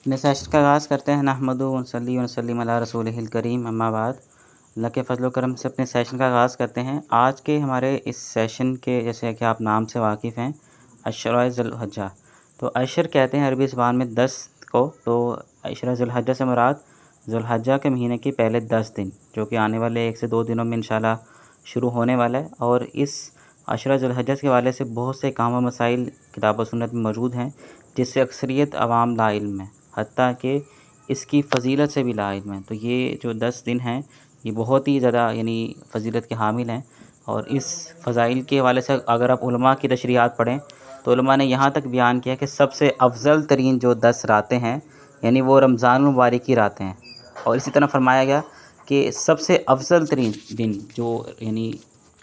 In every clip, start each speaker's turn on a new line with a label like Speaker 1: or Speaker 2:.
Speaker 1: اپنے سیشن کا آغاز کرتے ہیں نحمدہ و نصلی و نسلم علی رسولہ الکریم، اما بعد۔ اللہ کے فضل و کرم سے اپنے سیشن کا آغاز کرتے ہیں۔ آج کے ہمارے اس سیشن کے جیسے کہ آپ نام سے واقف ہیں، عشرہ ذی الحجہ، تو عشر کہتے ہیں عربی زبان میں 10 کو، تو عشرہ ذی الحجہ سے مراد ذی الحجہ کے مہینے کے پہلے 10 دن، جو کہ آنے والے 1 سے 2 دنوں میں انشاءاللہ شروع ہونے والا ہے۔ اور اس عشرہ ذی الحجہ کے حوالے سے بہت سے کام و مسائل کتاب و سنت میں موجود ہیں، جس سے اکثریت عوام لا علم ہے، حتیٰ کہ اس کی فضیلت سے بھی لا علم ہے۔ تو یہ جو 10 دن ہیں یہ بہت ہی زیادہ فضیلت کے حامل ہیں، اور اس فضائل کے حوالے سے اگر آپ علماء کی تشریحات پڑھیں تو علماء نے یہاں تک بیان کیا کہ سب سے افضل ترین جو 10 راتیں ہیں وہ رمضان المبارک کی راتیں ہیں، اور اسی طرح فرمایا گیا کہ سب سے افضل ترین دن جو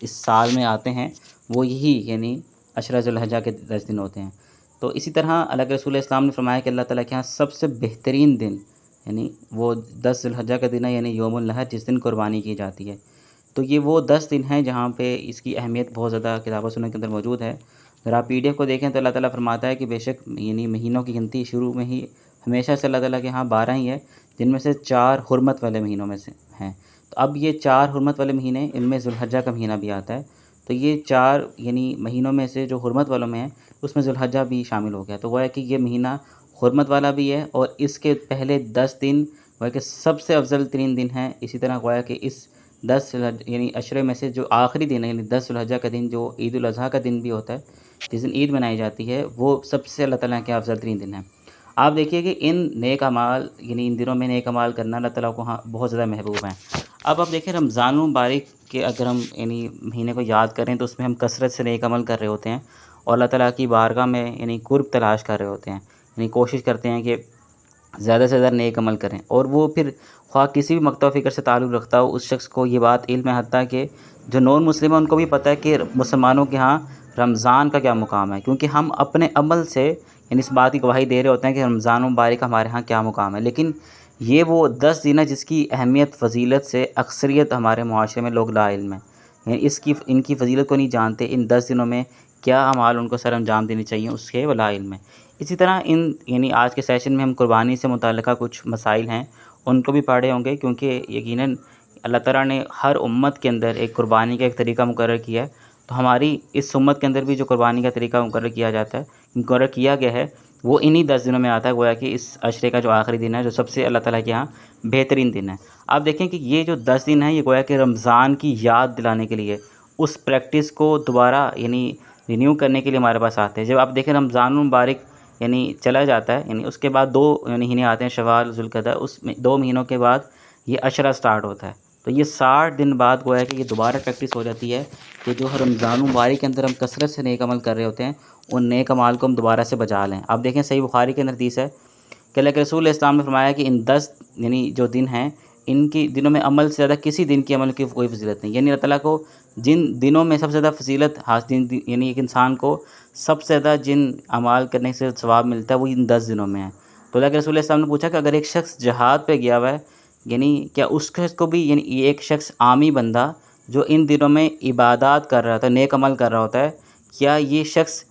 Speaker 1: اس سال میں آتے ہیں وہ یہی عشرہ ذی الحجہ کے 10 دن ہوتے ہیں۔ تو اسی طرح اللہ کے رسول اسلام نے فرمایا کہ اللہ تعالیٰ کے یہاں سب سے بہترین دن وہ 10 ذی الحجہ کا دن ہے، یوم النحر، جس دن قربانی کی جاتی ہے۔ تو یہ وہ 10 دن ہیں جہاں پہ اس کی اہمیت بہت زیادہ کتاب و سنت کے اندر موجود ہے۔ اگر آپ PDF کو دیکھیں تو اللہ تعالیٰ فرماتا ہے کہ بے شک مہینوں کی گنتی شروع میں ہی ہمیشہ سے اللہ تعالیٰ کے یہاں 12 ہی ہے، جن میں سے 4 حرمت والے مہینوں میں سے ہیں۔ تو اب یہ 4 حرمت والے مہینے، ان میں ذی الحجہ کا مہینہ بھی آتا ہے، تو یہ 4 مہینوں میں سے جو حرمت والوں میں ہیں اس میں ذی الحجہ بھی شامل ہو گیا۔ تو وہ ہے کہ یہ مہینہ حرمت والا بھی ہے، اور اس کے پہلے 10 دن وہ ہے کہ سب سے افضل ترین دن ہیں۔ اسی طرح گویا کہ اس 10 عشرے میں سے جو آخری دن ہے 10 ذی الحجہ کا دن، جو عید الاضحیٰ کا دن بھی ہوتا ہے، جس دن عید منائی جاتی ہے، وہ سب سے اللہ تعالیٰ کے افضل ترین دن ہے۔ آپ دیکھیے کہ ان نیک اعمال ان دنوں میں نیک اعمال کرنا اللہ تعالیٰ کو بہت زیادہ محبوب ہیں۔ اب آپ دیکھیں رمضان المبارک کے اگر ہم مہینے کو یاد کریں تو اس میں ہم کثرت سے نیک عمل کر رہے ہوتے ہیں، اور اللہ تعالیٰ کی بارگاہ میں قرب تلاش کر رہے ہوتے ہیں، کوشش کرتے ہیں کہ زیادہ سے زیادہ نیک عمل کریں، اور وہ پھر خواہ کسی بھی مکتب و فکر سے تعلق رکھتا ہو، اس شخص کو یہ بات علم ہے، حتیٰ کہ جو نون مسلم ہیں ان کو بھی پتہ ہے کہ مسلمانوں کے ہاں رمضان کا کیا مقام ہے، کیونکہ ہم اپنے عمل سے اس بات کی گواہی دے رہے ہوتے ہیں کہ رمضان مبارک کا ہمارے ہاں کیا مقام ہے۔ لیکن یہ وہ 10 دن ہے جس کی اہمیت فضیلت سے اکثریت ہمارے معاشرے میں لوگ لا علم ہیں، ان کی فضیلت کو نہیں جانتے، ان 10 دنوں میں کیا اعمال ان کو سر انجام دینی چاہیے اس کے وہ لا علم ہے۔ اسی طرح آج کے سیشن میں ہم قربانی سے متعلقہ کچھ مسائل ہیں ان کو بھی پڑھے ہوں گے، کیونکہ یقیناً اللہ تعالیٰ نے ہر امت کے اندر ایک قربانی کا ایک طریقہ مقرر کیا ہے، تو ہماری اس امت کے اندر بھی جو قربانی کا طریقہ مقرر کیا گیا ہے وہ انہی 10 دنوں میں آتا ہے، گویا کہ اس عشرے کا جو آخری دن ہے، جو سب سے اللہ تعالیٰ کے یہاں بہترین دن ہے۔ آپ دیکھیں کہ یہ جو 10 دن ہیں یہ گویا کہ رمضان کی یاد دلانے کے لیے، اس پریکٹس کو دوبارہ رینیو کرنے کے لیے ہمارے پاس آتے ہیں۔ جب آپ دیکھیں رمضان المبارک چلا جاتا ہے، اس کے بعد 2 مہینے آتے ہیں، شوال، ذوالقعدہ، اس میں 2 مہینوں کے بعد یہ عشرہ سٹارٹ ہوتا ہے، تو یہ 60 دن بعد گویا کہ یہ دوبارہ پریکٹس ہو جاتی ہے کہ جو رمضان مبارک کے اندر ہم کثرت سے نیک عمل کر رہے ہوتے ہیں ان نیک عمال کو ہم دوبارہ سے بجا لیں۔ آپ دیکھیں صحیح بخاری کے حدیث ہے کہ اللہ کے رسول اسلام نے فرمایا کہ ان 10 جو دن ہیں ان کی دنوں میں عمل سے زیادہ کسی دن کے عمل کی کوئی فضیلت نہیں، اللہ تعالیٰ کو جن دنوں میں سب سے زیادہ فضیلت حاصل ایک انسان کو سب سے زیادہ جن اعمال کرنے سے ثواب ملتا ہے وہ ان 10 دنوں میں ہے۔ تو اللہ کے رسول اسلام نے پوچھا کہ اگر ایک شخص جہاد پہ گیا ہوا ہے کیا اس شخص کو بھی ایک شخص عامی بندہ جو ان دنوں میں عبادات کر رہا ہوتا ہے، نیک عمل کر رہا ہوتا ہے، کیا یہ شخص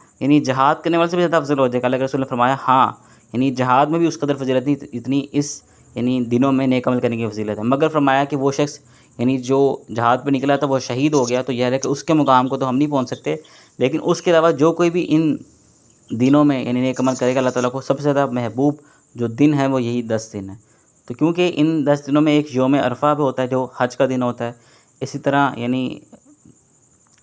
Speaker 1: جہاد کرنے والے سے بھی زیادہ افضل ہو جائے گا؟ اللہ کے رسول نے فرمایا ہاں، جہاد میں بھی اس قدر فضیلت نہیں اتنی اس دنوں میں نیک عمل کرنے کی فضیلت ہے، مگر فرمایا کہ وہ شخص جو جہاد پہ نکلا تھا وہ شہید ہو گیا، تو یہ ہے کہ اس کے مقام کو تو ہم نہیں پہنچ سکتے، لیکن اس کے علاوہ جو کوئی بھی ان دنوں میں نیک عمل کرے گا اللہ تعالیٰ کو سب سے زیادہ محبوب جو دن ہے وہ یہی 10 دن ہے۔ تو کیونکہ ان 10 دنوں میں ایک یوم عرفہ بھی ہوتا ہے جو حج کا دن ہوتا ہے، اسی طرح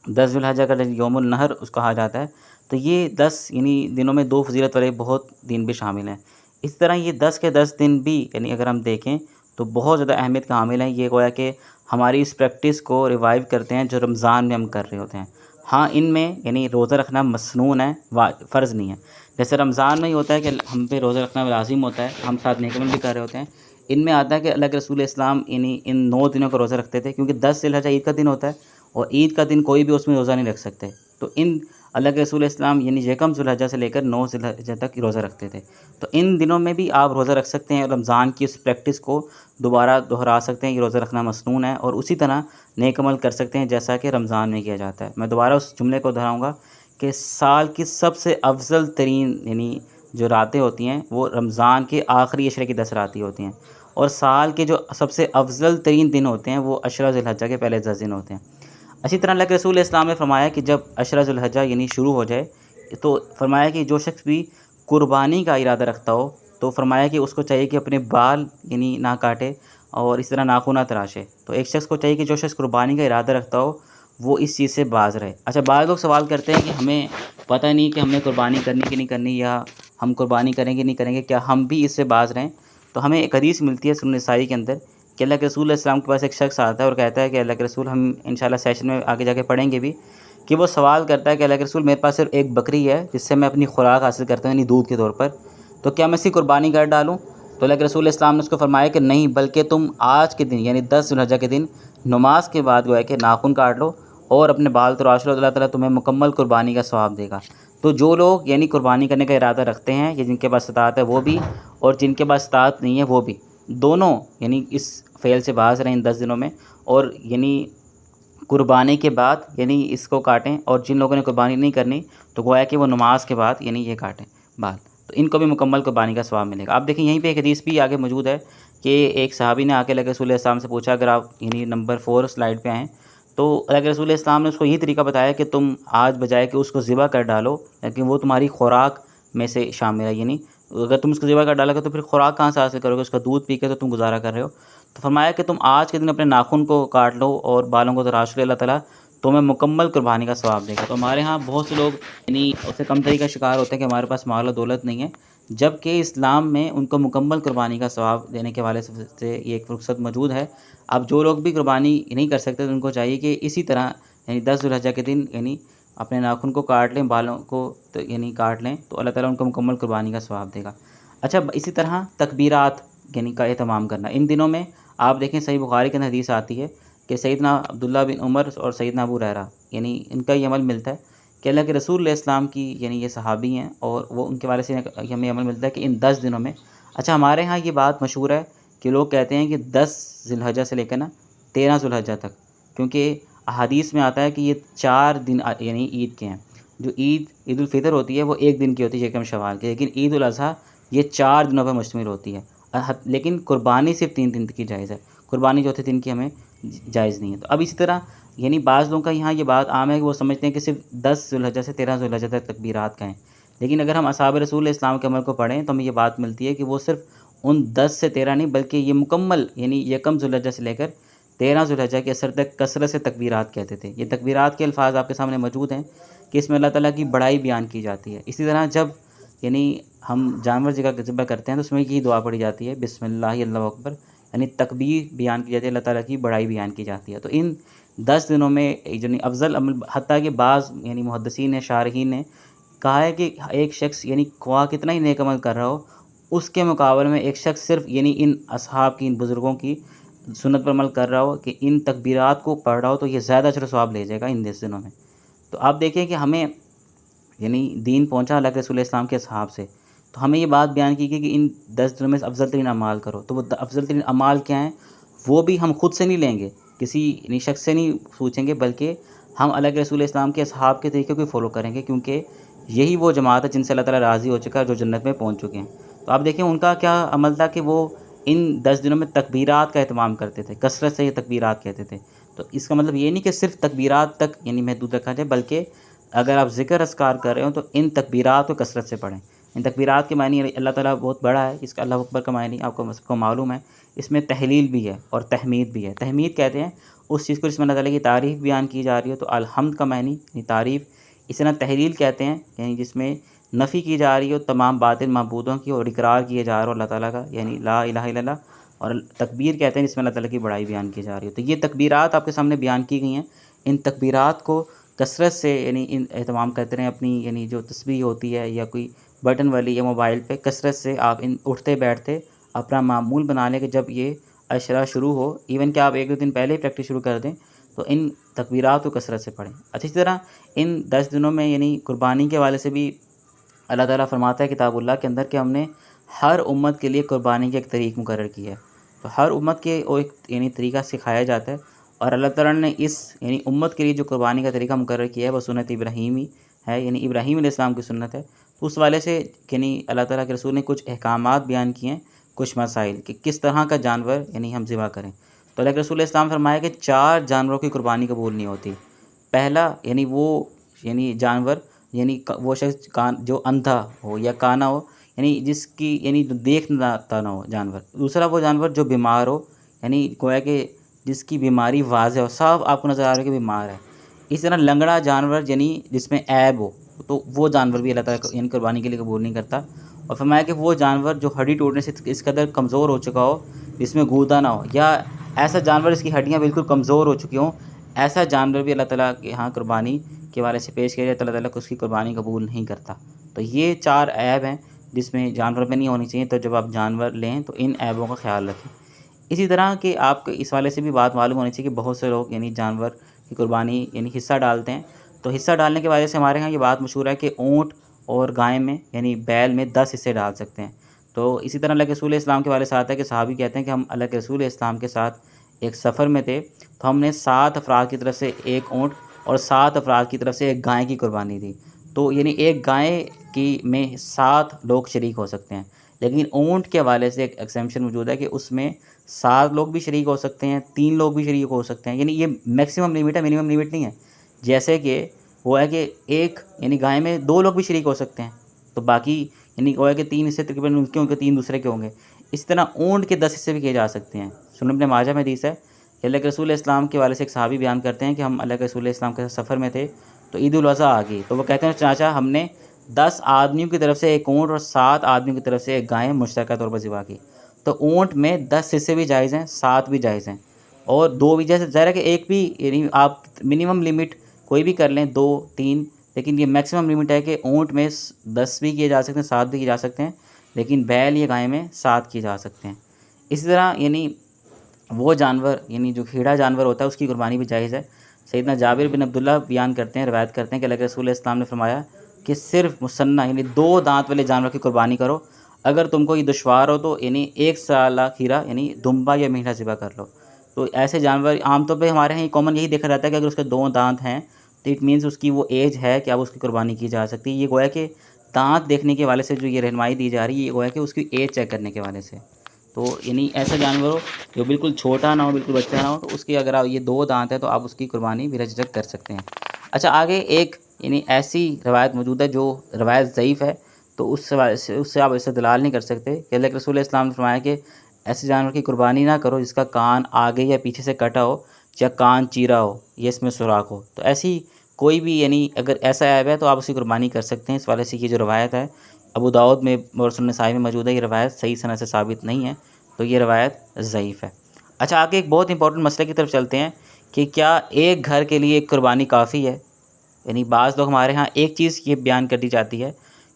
Speaker 1: 10 ذی الحجہ کا یوم النحر اس کو کہا جاتا ہے، تو یہ 10 دنوں میں 2 فضیلت والے بہت دن بھی شامل ہیں۔ اس طرح یہ 10 کے 10 دن بھی اگر ہم دیکھیں تو بہت زیادہ اہمیت کا حامل ہیں، یہ گویا کہ ہماری اس پریکٹس کو ریوائیو کرتے ہیں جو رمضان میں ہم کر رہے ہوتے ہیں۔ ہاں ان میں روزہ رکھنا مسنون ہے، فرض نہیں ہے، جیسے رمضان میں ہی ہوتا ہے کہ ہم پہ روزہ رکھنا لازم ہوتا ہے، ہم ساتھ نیک عمل بھی کر رہے ہوتے ہیں۔ ان میں آتا ہے کہ اللہ کے رسول اسلام ان 9 دنوں کا روزہ رکھتے تھے، کیونکہ 10 ذی الحجہ عید کا دن ہوتا ہے، اور عید کا دن کوئی بھی اس میں روزہ نہیں رکھ سکتے، تو اللہ کے رسول اسلام یکم ذی الحجہ سے لے کر 9 ذی الحجہ تک روزہ رکھتے تھے۔ تو ان دنوں میں بھی آپ روزہ رکھ سکتے ہیں، اور رمضان کی اس پریکٹس کو دوبارہ دہرا سکتے ہیں، یہ روزہ رکھنا مسنون ہے، اور اسی طرح نیک عمل کر سکتے ہیں جیسا کہ رمضان میں کیا جاتا ہے۔ میں دوبارہ اس جملے کو دہراؤں گا کہ سال کی سب سے افضل ترین جو راتیں ہوتی ہیں وہ رمضان کے آخری عشرے کی 10 راتیں ہوتی ہیں، اور سال کے جو سب سے افضل ترین دن ہوتے ہیں وہ عشرہ ذی الحجہ کے پہلے 10 دن ہوتے ہیں۔ اسی طرح اللہ کے رسول اسلام نے فرمایا کہ جب عشرہ ذی الحجہ یعنی شروع ہو جائے تو فرمایا کہ جو شخص بھی قربانی کا ارادہ رکھتا ہو تو فرمایا کہ اس کو چاہیے کہ اپنے بال یعنی نہ کاٹے اور اس طرح ناخن نہ تراشے۔ تو ایک شخص کو چاہیے کہ جو شخص قربانی کا ارادہ رکھتا ہو وہ اس چیز سے باز رہے۔ اچھا، بعض لوگ سوال کرتے ہیں کہ ہمیں پتہ نہیں کہ ہم نے قربانی کرنی کہ نہیں کرنی، یا ہم قربانی کریں گے نہیں کریں گے، کیا ہم بھی اس سے باز رہیں؟ تو ہمیں ایک حدیث ملتی ہے سنن نسائی کے اندر کہ اللہ کے رسول علیہ السلام کے پاس ایک شخص آتا ہے اور کہتا ہے کہ اللہ کے رسول، ہم انشاءاللہ سیشن میں آگے جا کے پڑھیں گے بھی، کہ وہ سوال کرتا ہے کہ اللہ کے رسول میرے پاس صرف ایک بکری ہے جس سے میں اپنی خوراک حاصل کرتا ہوں یعنی دودھ کے طور پر، تو کیا میں اس کی قربانی کر ڈالوں؟ تو اللہ کے رسول علیہ السلام نے اس کو فرمایا کہ نہیں، بلکہ تم آج کے دن یعنی 10 ذی الحجہ کے دن نماز کے بعد گویا کہ ناخن کاٹ لو اور اپنے بال تراش لو، اللہ تعالیٰ تمہیں مکمل قربانی کا ثواب دے گا۔ تو جو لوگ یعنی قربانی کرنے کا ارادہ رکھتے ہیں یا جن کے پاس استطاعت ہے وہ بھی، اور جن کے پاس استطاعت نہیں ہے وہ بھی، دونوں یعنی اس فعل سے باز رہیں ان 10 دنوں میں، اور یعنی قربانی کے بعد یعنی اس کو کاٹیں، اور جن لوگوں نے قربانی نہیں کرنی تو گویا کہ وہ نماز کے بعد یعنی یہ کاٹیں بال، تو ان کو بھی مکمل قربانی کا ثواب ملے گا۔ آپ دیکھیں یہیں پہ ایک حدیث بھی آگے موجود ہے کہ ایک صحابی نے آ کے اللہ کے رسول علیہ السلام سے پوچھا، اگر آپ یعنی نمبر 4 سلائڈ پہ آئیں، تو اللہ کے رسول علیہ السلام نے اس کو یہی طریقہ بتایا کہ تم آج بجائے کہ اس کو ذبح کر ڈالو، لیکن وہ تمہاری خوراک میں سے شامل ہے، یعنی اگر تم اس کو ذبح کر ڈالو گے تو پھر خوراک کہاں سے حاصل کرو گے؟ اس کا دودھ پی کے تو تم گزارا کر رہے ہو۔ تو فرمایا کہ تم آج کے دن اپنے ناخن کو کاٹ لو اور بالوں کو تراش لو، اللہ تعالیٰ تمہیں مکمل قربانی کا ثواب دے گا۔ تو ہمارے ہاں بہت سے لوگ یعنی اس سے کم تری کا شکار ہوتے ہیں کہ ہمارے پاس مال و دولت نہیں ہے، جبکہ اسلام میں ان کو مکمل قربانی کا ثواب دینے کے حوالے سے یہ ایک رخصت موجود ہے۔ اب جو لوگ بھی قربانی نہیں کر سکتے تو ان کو چاہیے کہ اسی طرح یعنی 10 ذی الحجہ کے دن یعنی اپنے ناخن کو کاٹ لیں، بالوں کو یعنی کاٹ لیں، تو اللہ تعالیٰ ان کو مکمل قربانی کا ثواب دے گا۔ اچھا، اسی طرح تکبیرات یعنی کا اہتمام کرنا ان دنوں میں، آپ دیکھیں صحیح بخاری کے اندر حدیث آتی ہے کہ سیدنا عبداللہ بن عمر اور سیدنا ابو ہریرہ یعنی ان کا یہ عمل ملتا ہے کہ اللہ کے رسول علیہ السلام کی یعنی یہ صحابی ہیں اور وہ ان کے بارے سے ہمیں عمل ملتا ہے کہ ان 10 دنوں میں، اچھا ہمارے ہاں یہ بات مشہور ہے کہ لوگ کہتے ہیں کہ 10 ذی الحجہ سے لے کر 13 ذی الحجہ تک، کیونکہ احادیث میں آتا ہے کہ یہ 4 دن یعنی عید کے ہیں۔ جو عید الفطر ہوتی ہے وہ 1 دن کی ہوتی ہے یکم شوال کی، لیکن عید الاضحیٰ یہ 4 دنوں پر مشتمل ہوتی ہے، لیکن قربانی صرف 3 دن کی جائز ہے، قربانی چوتھے دن کی ہمیں جائز نہیں ہے۔ تو اب اسی طرح یعنی بعض لوگوں کا یہاں یہ بات عام ہے کہ وہ سمجھتے ہیں کہ صرف 10 ذی الحجہ سے 13 ذی الحجہ تک تکبیرات کا ہیں، لیکن اگر ہم اصحاب رسول علیہ السلام کے عمل کو پڑھیں تو ہمیں یہ بات ملتی ہے کہ وہ صرف ان 10 سے 13 نہیں بلکہ یہ مکمل یعنی یکم ذی الحجہ سے لے کر 13 ذی الحجہ کے اثر تک کثرت سے تکبیرات کہتے تھے۔ یہ تکبیرات کے الفاظ آپ کے سامنے موجود ہیں کہ اس میں اللہ تعالیٰ کی بڑائی بیان کی جاتی ہے۔ اسی طرح جب یعنی ہم جانور ذبح کرتے ہیں تو اس میں یہی دعا پڑھی جاتی ہے، بسم اللہ اللہ اکبر، یعنی تکبیر بیان کی جاتی ہے، اللہ تعالیٰ کی بڑائی بیان کی جاتی ہے۔ تو ان 10 دنوں میں یعنی افضل عمل، حتیٰ کہ بعض یعنی محدثین نے شارحین نے کہا ہے کہ ایک شخص یعنی خواہ کتنا ہی نیک عمل کر رہا ہو، اس کے مقابلے میں ایک شخص صرف یعنی ان اصحاب کی، ان بزرگوں کی سنت پر عمل کر رہا ہو کہ ان تکبیرات کو پڑھ رہا ہو تو یہ زیادہ اجر و ثواب لے جائے گا ان 10 دنوں میں۔ تو آپ دیکھیں کہ ہمیں یعنی دین پہنچا اللہ کے رسول علیہ السلام کے اصحاب سے، تو ہمیں یہ بات بیان کی گئی کہ ان 10 دنوں میں افضل ترین اعمال کرو۔ تو وہ افضل ترین اعمال کیا ہیں وہ بھی ہم خود سے نہیں لیں گے، کسی یعنی شخص سے نہیں پوچھیں گے، بلکہ ہم اللہ کے رسول اسلام کے اصحاب کے طریقے کو فالو کریں گے، کیونکہ یہی وہ جماعت ہے جن سے اللہ تعالیٰ راضی ہو چکا ہے، جو جنت میں پہنچ چکے ہیں۔ تو آپ دیکھیں ان کا کیا عمل تھا کہ وہ ان 10 دنوں میں تکبیرات کا اہتمام کرتے تھے، کثرت سے یہ تکبیرات کہتے تھے۔ تو اس کا مطلب یہ نہیں کہ صرف تکبیرات تک یعنی محدود رکھا جائے، بلکہ اگر آپ ذکر اذکار کر رہے ہو تو ان تکبیرات کو کثرت سے پڑھیں۔ ان تکبیرات کے معنی اللہ تعالیٰ بہت بڑا ہے، اس کا اللہ اکبر کا معنی آپ کو سب کو معلوم ہے، اس میں تحلیل بھی ہے اور تحمید بھی ہے۔ تحمید کہتے ہیں اس چیز کو جس میں اللہ تعالیٰ کی تعریف بیان کی جا رہی ہو، تو الحمد کا معنی یعنی تعریف، اس طرح تحلیل کہتے ہیں یعنی جس میں نفی کی جا رہی ہو تمام باطل معبودوں کی اور اقرار کیے جا رہا ہو اللہ تعالیٰ کا، یعنی لا الہ الا اللہ، اور تکبیر کہتے ہیں جس میں اللہ تعالیٰ کی بڑائی بیان کی جا رہی ہو۔ تو یہ تکبیرات آپ کے سامنے بیان کی گئی ہیں، ان تکبیرات کو کثرت سے یعنی ان اہتمام کرتے رہیں، اپنی یعنی جو تسبیح ہوتی ہے یا کوئی بٹن والی یا موبائل پہ کثرت سے آپ ان اٹھتے بیٹھتے اپنا معمول بنا لیں کہ جب یہ عشرہ شروع ہو، ایون کہ آپ 1-2 دن پہلے ہی پریکٹس شروع کر دیں تو ان تکبیرات کو کثرت سے پڑھیں۔ اچھا، اسی طرح ان 10 دنوں میں یعنی قربانی کے حوالے سے بھی اللہ تعالیٰ فرماتا ہے کتاب اللہ کے اندر کہ ہم نے ہر امت کے لیے قربانی کا ایک طریق مقرر کیا ہے۔ تو ہر امت کے وہ ایک یعنی طریقہ سکھایا جاتا ہے، اور اللہ تعالیٰ نے اس یعنی امت کے لیے جو قربانی کا طریقہ مقرر کیا ہے وہ سنت ابراہیمی ہے، یعنی ابراہیم علیہ السلام کی سنت ہے۔ اس والے سے یعنی اللہ تعالیٰ کے رسول نے کچھ احکامات بیان کیے ہیں، کچھ مسائل کہ کس طرح کا جانور یعنی ہم ذبح کریں۔ تو اللہ کے رسول اسلام فرمایا کہ 4 جانوروں کی قربانی قبول نہیں ہوتی۔ پہلا یعنی وہ جانور یعنی وہ شخص جو اندھا ہو یا کانا ہو، یعنی جس کی یعنی دیکھ نہ آتا نہ ہو جانور۔ دوسرا وہ جانور جو بیمار ہو، یعنی گویا کہ جس کی بیماری واضح ہو، صاف آپ کو نظر آ رہا ہے کہ بیمار ہے۔ اس طرح لنگڑا جانور یعنی جس میں عیب ہو، تو وہ جانور بھی اللہ تعالیٰ یعنی قربانی کے لیے قبول نہیں کرتا۔ اور فرمایا کہ وہ جانور جو ہڈی ٹوٹنے سے اس قدر کمزور ہو چکا ہو، جس میں گودا نہ ہو، یا ایسا جانور جس کی ہڈیاں بالکل کمزور ہو چکی ہوں، ایسا جانور بھی اللہ تعالیٰ کے ہاں قربانی کے والے سے پیش کیا جائے تو اللہ تعالیٰ کو اس کی قربانی قبول نہیں کرتا۔ تو یہ 4 عیب ہیں جس میں جانور میں نہیں ہونی چاہیے، تو جب آپ جانور لیں تو ان عیبوں کا خیال رکھیں۔ اسی طرح کہ آپ کو اس والے سے بھی بات معلوم ہونی چاہیے کہ بہت سے لوگ یعنی جانور کی قربانی یعنی حصہ ڈالتے ہیں، تو حصہ ڈالنے کی وجہ سے ہمارے ہاں یہ بات مشہور ہے کہ اونٹ اور گائے میں یعنی بیل میں 10 حصے ڈال سکتے ہیں۔ تو اسی طرح اللہ کے رسول اسلام کے والے سے آتا ہے کہ صحابی کہتے ہیں کہ ہم اللہ کے رسول اسلام کے ساتھ ایک سفر میں تھے، تو ہم نے 7 افراد کی طرف سے ایک اونٹ اور 7 افراد کی طرف سے ایک گائے کی قربانی دی۔ تو یعنی ایک گائے کی میں 7 لوگ شریک ہو سکتے ہیں، لیکن اونٹ کے حوالے سے ایک ایکسیمپشن موجود ہے کہ اس میں 7 لوگ بھی شریک ہو سکتے ہیں، 3 لوگ بھی شریک ہو سکتے ہیں، یعنی یہ میکسیمم لیمٹ ہے، منیمم لیمٹ نہیں ہے۔ جیسے کہ وہ ہے کہ ایک یعنی گائے میں 2 لوگ بھی شریک ہو سکتے ہیں، تو باقی یعنی وہ ہے کہ 3 حصے تقریباً ان کے ہوں گے، 3 دوسرے کے ہوں گے۔ اس طرح اونٹ کے 10 حصے بھی کیے جا سکتے ہیں۔ سنن ابن ماجہ میں حدیث ہے کہ اللہ کے رسول اسلام کے والے سے ایک صحابی بیان کرتے ہیں کہ ہم اللہ کے رسول اسلام کے ساتھ سفر میں تھے، تو عید الاضحیٰ آ گئی، تو وہ کہتے ہیں چاچا ہم نے 10 آدمیوں کی طرف سے ایک اونٹ اور 7 آدمیوں کی طرف سے ایک گائے مشترکہ طور پر ذبح کی۔ تو اونٹ میں 10 حصے بھی جائز ہیں، 7 بھی جائز ہیں، اور 2 بھی جیسے ظاہر ہے کہ ایک بھی یعنی آپ منیمم لمٹ کوئی بھی کر لیں 2 3، لیکن یہ میکسیمم لمٹ ہے کہ اونٹ میں 10 بھی کیے جا سکتے ہیں، 7 بھی کیے جا سکتے ہیں، لیکن بیل یا گائے میں 7 کیے جا سکتے ہیں۔ اسی طرح یعنی وہ جانور یعنی جو کھیڑا جانور ہوتا ہے اس کی قربانی بھی جائز ہے۔ سیدنا جابر بن عبداللہ بیان کرتے ہیں، روایت کرتے ہیں کہ اللہ کے رسول اسلام نے فرمایا کہ صرف مثنیٰ یعنی 2 دانت والے جانور کی قربانی کرو، اگر تم کو یہ دشوار ہو تو یعنی 1 سالہ کھیرا یعنی دمبا یا میٹھا ذبح کر لو۔ تو ایسے جانور عام طور پہ ہمارے یہاں کامن یہی دیکھا جاتا ہے کہ اگر اس کے 2 دانت ہیں تو اٹ مینس اس کی وہ ایج ہے کہ اب اس کی قربانی کی جا سکتی ہے۔ یہ گویا کہ دانت دیکھنے کے والے سے جو یہ رہنمائی دی جا رہی ہے، یہ گویا کہ اس کی ایج چیک کرنے کے والے سے۔ تو یعنی ایسا جانور ہو جو بالکل چھوٹا نہ ہو، بالکل بچہ نہ ہو، تو اس کی اگر آپ یہ 2 دانت ہے تو آپ اس کی قربانی بلا جھجک کر سکتے ہیں۔ اچھا آگے ایک یعنی ایسی روایت موجود ہے جو روایت ضعیف ہے، تو اس سے آپ استدلال نہیں کر سکتے کہ اللہ کے رسول اسلام نے فرمایا کہ ایسے جانور کی قربانی نہ کرو جس کا کان آگے یا پیچھے سے کٹا ہو، یا کان چیرا ہو، یا اس میں سوراخ ہو۔ تو ایسی کوئی بھی یعنی اگر ایسا عیب ہے تو آپ اس کی قربانی کر سکتے ہیں۔ اس والے سے یہ جو روایت ہے ابو داؤد میں اور سنن نسائی میں موجود ہے، یہ روایت صحیح سند سے ثابت نہیں ہے، تو یہ روایت ضعیف ہے۔ اچھا آگے ایک بہت امپورٹنٹ مسئلے کی طرف چلتے ہیں کہ کیا ایک گھر کے لیے ایک قربانی کافی ہے؟ یعنی بعض لوگ ہمارے ہاں ایک چیز یہ بیان کر دی جاتی ہے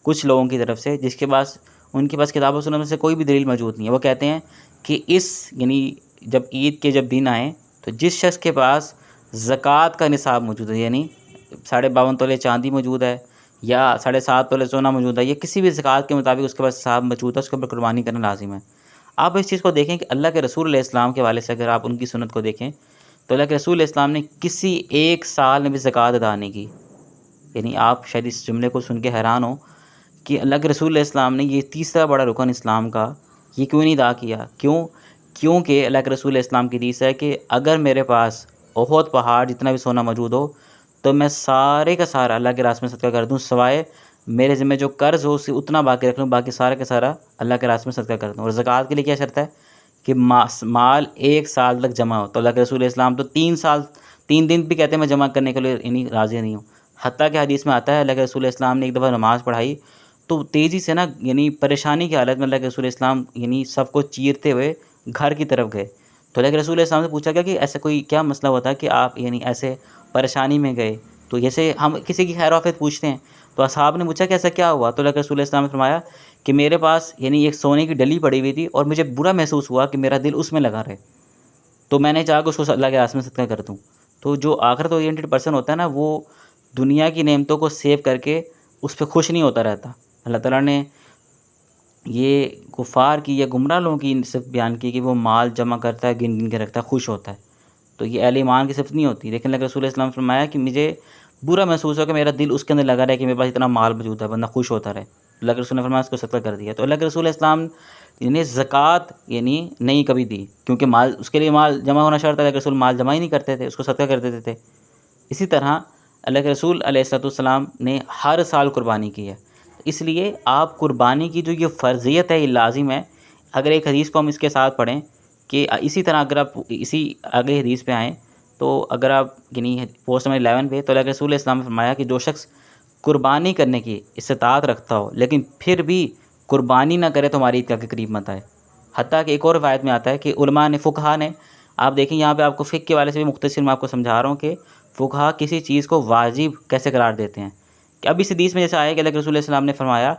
Speaker 1: کچھ لوگوں کی طرف سے جس کے پاس ان کے پاس کتاب و سنت میں سے کوئی بھی دلیل موجود نہیں ہے۔ وہ کہتے ہیں کہ یعنی جب عید کے جب دن آئیں تو جس شخص کے پاس زکوٰۃ کا نصاب موجود ہے، یعنی 52.5 تولے چاندی موجود ہے یا 7.5 تولے سونا موجود ہے، یا کسی بھی زکوٰۃ کے مطابق اس کے پاس نصاب موجود ہے، اس کے اوپر قربانی کرنا لازم ہے۔ آپ اس چیز کو دیکھیں کہ اللہ کے رسول علیہ السلام کے والے سے اگر آپ ان کی سنت کو دیکھیں تو اللہ کے رسول علیہ السلام نے کسی ایک سال میں بھی زکوٰۃ ادا نہیں کی۔ یعنی آپ شاید اس جملے کو سن کے حیران ہوں کہ اللہ کے رسول علیہ السلام نے یہ تیسرا بڑا رکن اسلام کا یہ کیوں نہیں ادا کیا؟ کیونکہ اللہ کے رسول علیہ السلام کی حدیث ہے کہ اگر میرے پاس احد پہاڑ جتنا بھی سونا موجود ہو تو میں سارے کا سارا اللہ کے راستے میں صدقہ کر دوں، سوائے میرے ذمہ جو قرض ہو اسے اتنا باقی رکھ لوں، باقی سارا کا سارا اللہ کے راستے میں صدقہ کر دوں۔ اور زکوٰۃ کے لیے کیا شرط ہے کہ مال 1 سال تک جمع ہو۔ تو اللہ کے رسول علیہ السلام تو 3 دن بھی کہتے ہیں میں جمع کرنے کے لیے یعنی راضی نہیں ہوں۔ حتیٰ کہ حدیث میں آتا ہے اللہ کے رسول علیہ السلام نے ایک دفعہ نماز پڑھائی تو تیزی سے نا یعنی پریشانی کی حالت میں اللہ کے رسول علیہ السلام یعنی سب کو چیرتے ہوئے گھر کی طرف گئے۔ تو اللہ کے رسول علیہ السلام سے پوچھا گیا کہ ایسا کوئی کیا مسئلہ ہوتا ہے کہ آپ یعنی ایسے پریشانی میں گئے؟ تو جیسے ہم کسی کی خیر وافیت پوچھتے ہیں تو اصحاب نے پوچھا کہ ایسا کیا ہوا؟ تو اللہ کے رسول علیہ السلام نے فرمایا کہ میرے پاس یعنی ایک سونے کی ڈلی پڑی ہوئی تھی اور مجھے برا محسوس ہوا کہ میرا دل اس میں لگا رہے، تو میں نے چاہا کہ اس کو اللہ کے راستے میں صدقہ کر دوں۔ تو جو آخرت اورینٹڈ پرسن ہوتا ہے نا، وہ دنیا کی نعمتوں کو سیو کر کے اس پہ خوش نہیں ہوتا رہتا۔ اللہ تعالیٰ نے یہ کفار کی یا گمراہ لوگوں کی صرف بیان کی کہ وہ مال جمع کرتا ہے، گن گن کے رکھتا ہے، خوش ہوتا ہے، تو یہ اہل ایمان کی صفت نہیں ہوتی۔ لیکن اللہ کے رسول اسلام نے فرمایا کہ مجھے برا محسوس ہو کہ میرا دل اس کے اندر لگا رہے کہ میرے پاس اتنا مال موجود ہے، بندہ خوش ہوتا رہے، اللہ کے رسول نے فرمایا اس کو صدقہ کر دیا۔ تو اللہ کے رسول اسلام یعنی زکوٰۃ یعنی نہیں کبھی دی، کیونکہ مال اس کے لیے مال جمع ہونا شرط ہے، اللہ کے رسول مال جمع ہی نہیں کرتے تھے، اس کو صدقہ کر دیتے تھے۔ اسی طرح اللہ کے رسول علیہ الصلوۃ والسلام نے ہر سال قربانی کی ہے، اس لیے آپ قربانی کی جو یہ فرضیت ہے یہ لازم ہے۔ اگر ایک حدیث کو ہم اس کے ساتھ پڑھیں کہ اسی طرح اگر آپ اسی آگے حدیث پہ آئیں تو اگر آپ یعنی پوسٹ نمبر 11 پہ، تو اللہ کے رسول اسلام نے فرمایا کہ جو شخص قربانی کرنے کی استطاعت رکھتا ہو لیکن پھر بھی قربانی نہ کرے تو ہماری عیدگاہ کے قریب مت آئے۔ حتیٰ کہ ایک اور روایت میں آتا ہے کہ علماء نے، فقہا نے، آپ دیکھیں یہاں پہ آپ کو فقہ کے والے سے بھی مختصر میں آپ کو سمجھا رہا ہوں کہ فقہا کسی چیز کو واجب کیسے قرار دیتے ہیں۔ کہ اب اس حدیث میں جیسے آیا کہ اللہ کے رسول علیہ السلام نے فرمایا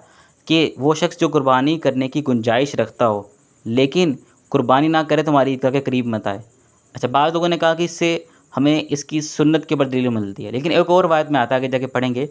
Speaker 1: کہ وہ شخص جو قربانی کرنے کی گنجائش رکھتا ہو لیکن قربانی نہ کرے تو ہماری عیدگاہ کے قریب مت آئے۔ اچھا، بعض لوگوں نے کہا کہ اس سے ہمیں اس کی سنت کے اوپر دلیل ملتی ہے، لیکن ایک اور روایت میں آتا ہے کہ جا کے پڑھیں گے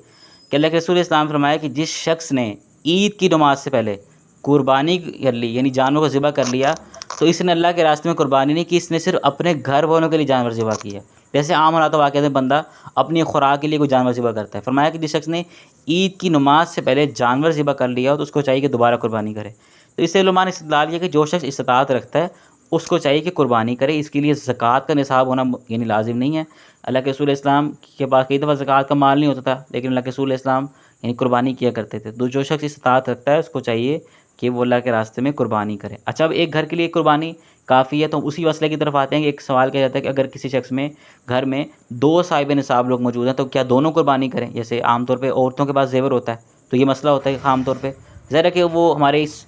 Speaker 1: کہ اللہ کے رسول اسلام فرمایا کہ جس شخص نے عید کی نماز سے پہلے قربانی کر لی، یعنی جانور کو ذبح کر لیا، تو اس نے اللہ کے راستے میں قربانی نہیں کی، اس نے صرف اپنے گھر والوں کے لیے جانور ذبح کی ہے۔ جیسے عام حالات واقعات میں بندہ اپنی خوراک کے لیے کوئی جانور ذبح کرتا ہے، فرمایا کہ جس شخص نے عید کی نماز سے پہلے جانور ذبح کر لیا ہو تو اس کو چاہیے کہ دوبارہ قربانی کرے۔ تو اس سے علماء نے استدلال یہ کہ جو شخص استطاعت رکھتا ہے اس کو چاہیے کہ قربانی کرے، اس کے لیے زکوٰۃ کا نصاب ہونا یعنی لازم نہیں ہے۔ اللہ کے رسول اسلام کے پاس کئی دفعہ زکوٰۃ کا مال نہیں ہوتا تھا، لیکن اللہ کے رسول اسلام یعنی قربانی کیا کرتے تھے۔ تو جو شخص استطاعت رکھتا ہے اس کو چاہیے کہ وہ اللہ کے راستے میں قربانی کرے۔ اچھا، اب ایک گھر کے لیے قربانی کافی ہے، تو اسی مسئلے کی طرف آتے ہیں کہ ایک سوال کیا جاتا ہے کہ اگر کسی شخص میں گھر میں 2 صاحب نصاب لوگ موجود ہیں تو کیا دونوں قربانی کریں؟ جیسے عام طور پہ عورتوں کے پاس زیور ہوتا ہے تو یہ مسئلہ ہوتا ہے کہ عام طور پہ ظاہر ہے کہ وہ ہمارے اس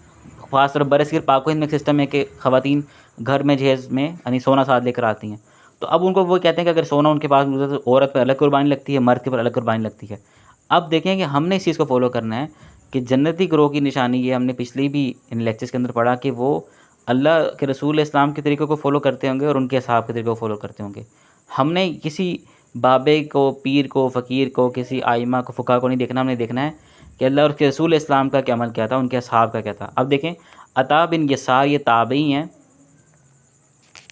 Speaker 1: خاص طور برصغیر پاک و ہند میں سسٹم ہے کہ خواتین گھر میں جہیز میں یعنی سونا ساتھ لے کر آتی ہیں، تو اب ان کو وہ کہتے ہیں کہ اگر سونا ان کے پاس موجود ہے تو عورت پر الگ قربانی لگتی ہے، مرد کے پر الگ قربانی لگتی ہے۔ اب دیکھیں کہ ہم نے اس چیز کو فالو کرنا ہے کہ جنتی گروہ کی نشانی یہ ہم نے پچھلی بھی ان لیکچرز کے اندر پڑھا کہ وہ اللہ کے رسول اسلام کے طریقوں کو فالو کرتے ہوں گے اور ان کے اصحاب کے طریقوں کو فالو کرتے ہوں گے۔ ہم نے کسی بابے کو، پیر کو، فقیر کو، کسی آئمہ کو، فقہ کو نہیں دیکھنا، ہم نے دیکھنا ہے کہ اللہ اور اس کے رسول اسلام کا کیا عمل کیا تھا، ان کے اصحاب کا کیا تھا۔ اب دیکھیں عطا بن یسار یہ تابعی ہیں،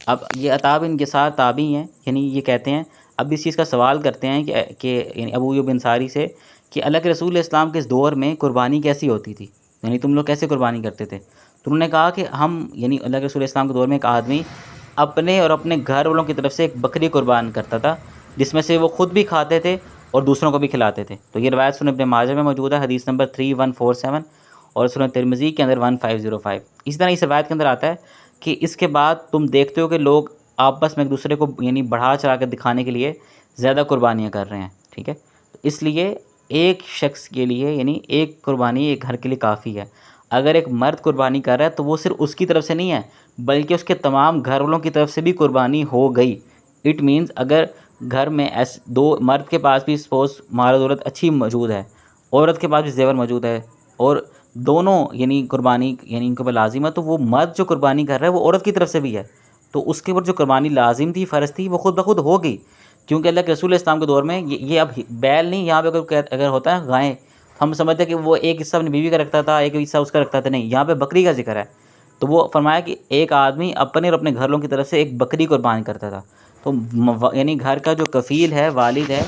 Speaker 1: اب یہ عطا بن یسار تابعی ہیں، یعنی یہ کہتے ہیں، اب اس چیز کا سوال کرتے ہیں کہ یعنی ابو ایوب انصاری سے کہ اللہ کے رسول اسلام کے اس دور میں قربانی کیسی ہوتی تھی، یعنی تم لوگ کیسے قربانی کرتے تھے؟ تو انہوں نے کہا کہ ہم یعنی اللہ کے رسول اسلام کے دور میں ایک آدمی اپنے اور اپنے گھر والوں کی طرف سے ایک بکری قربان کرتا تھا جس میں سے وہ خود بھی کھاتے تھے اور دوسروں کو بھی کھلاتے تھے۔ تو یہ روایت سنن ابن ماجہ میں موجود ہے، حدیث نمبر 3147 اور سنن ترمذی کے اندر 1505۔ اسی طرح اس روایت کے اندر آتا ہے کہ اس کے بعد تم دیکھتے ہو کہ لوگ آپس میں ایک دوسرے کو یعنی بڑھا چڑھا کر دکھانے کے لیے زیادہ قربانیاں کر رہے ہیں، ٹھیک ہے؟ اس لیے ایک شخص کے لیے یعنی ایک قربانی ایک گھر کے لیے کافی ہے۔ اگر ایک مرد قربانی کر رہا ہے تو وہ صرف اس کی طرف سے نہیں ہے بلکہ اس کے تمام گھر والوں کی طرف سے بھی قربانی ہو گئی۔ اٹ مینز اگر گھر میں دو مرد کے پاس بھی سپوز مال و دولت اچھی موجود ہے، عورت کے پاس بھی زیور موجود ہے اور دونوں یعنی قربانی یعنی ان کے اوپر لازم ہے، تو وہ مرد جو قربانی کر رہا ہے وہ عورت کی طرف سے بھی ہے، تو اس کے اوپر جو قربانی لازم تھی، فرض تھی، وہ خود بخود ہو گئی۔ کیونکہ اللہ کے رسول اسلام کے دور میں یہ اب بیل نہیں، یہاں پہ اگر ہوتا ہے گائیں، ہم سمجھتے ہیں کہ وہ ایک حصہ اپنی بیوی کا رکھتا تھا، ایک حصہ اس کا رکھتا تھا، نہیں، یہاں پہ بکری کا ذکر ہے۔ تو وہ فرمایا کہ ایک آدمی اپنے اور اپنے گھر والوں کی طرف سے ایک بکری قربان کرتا تھا، تو یعنی گھر کا جو کفیل ہے، والد ہے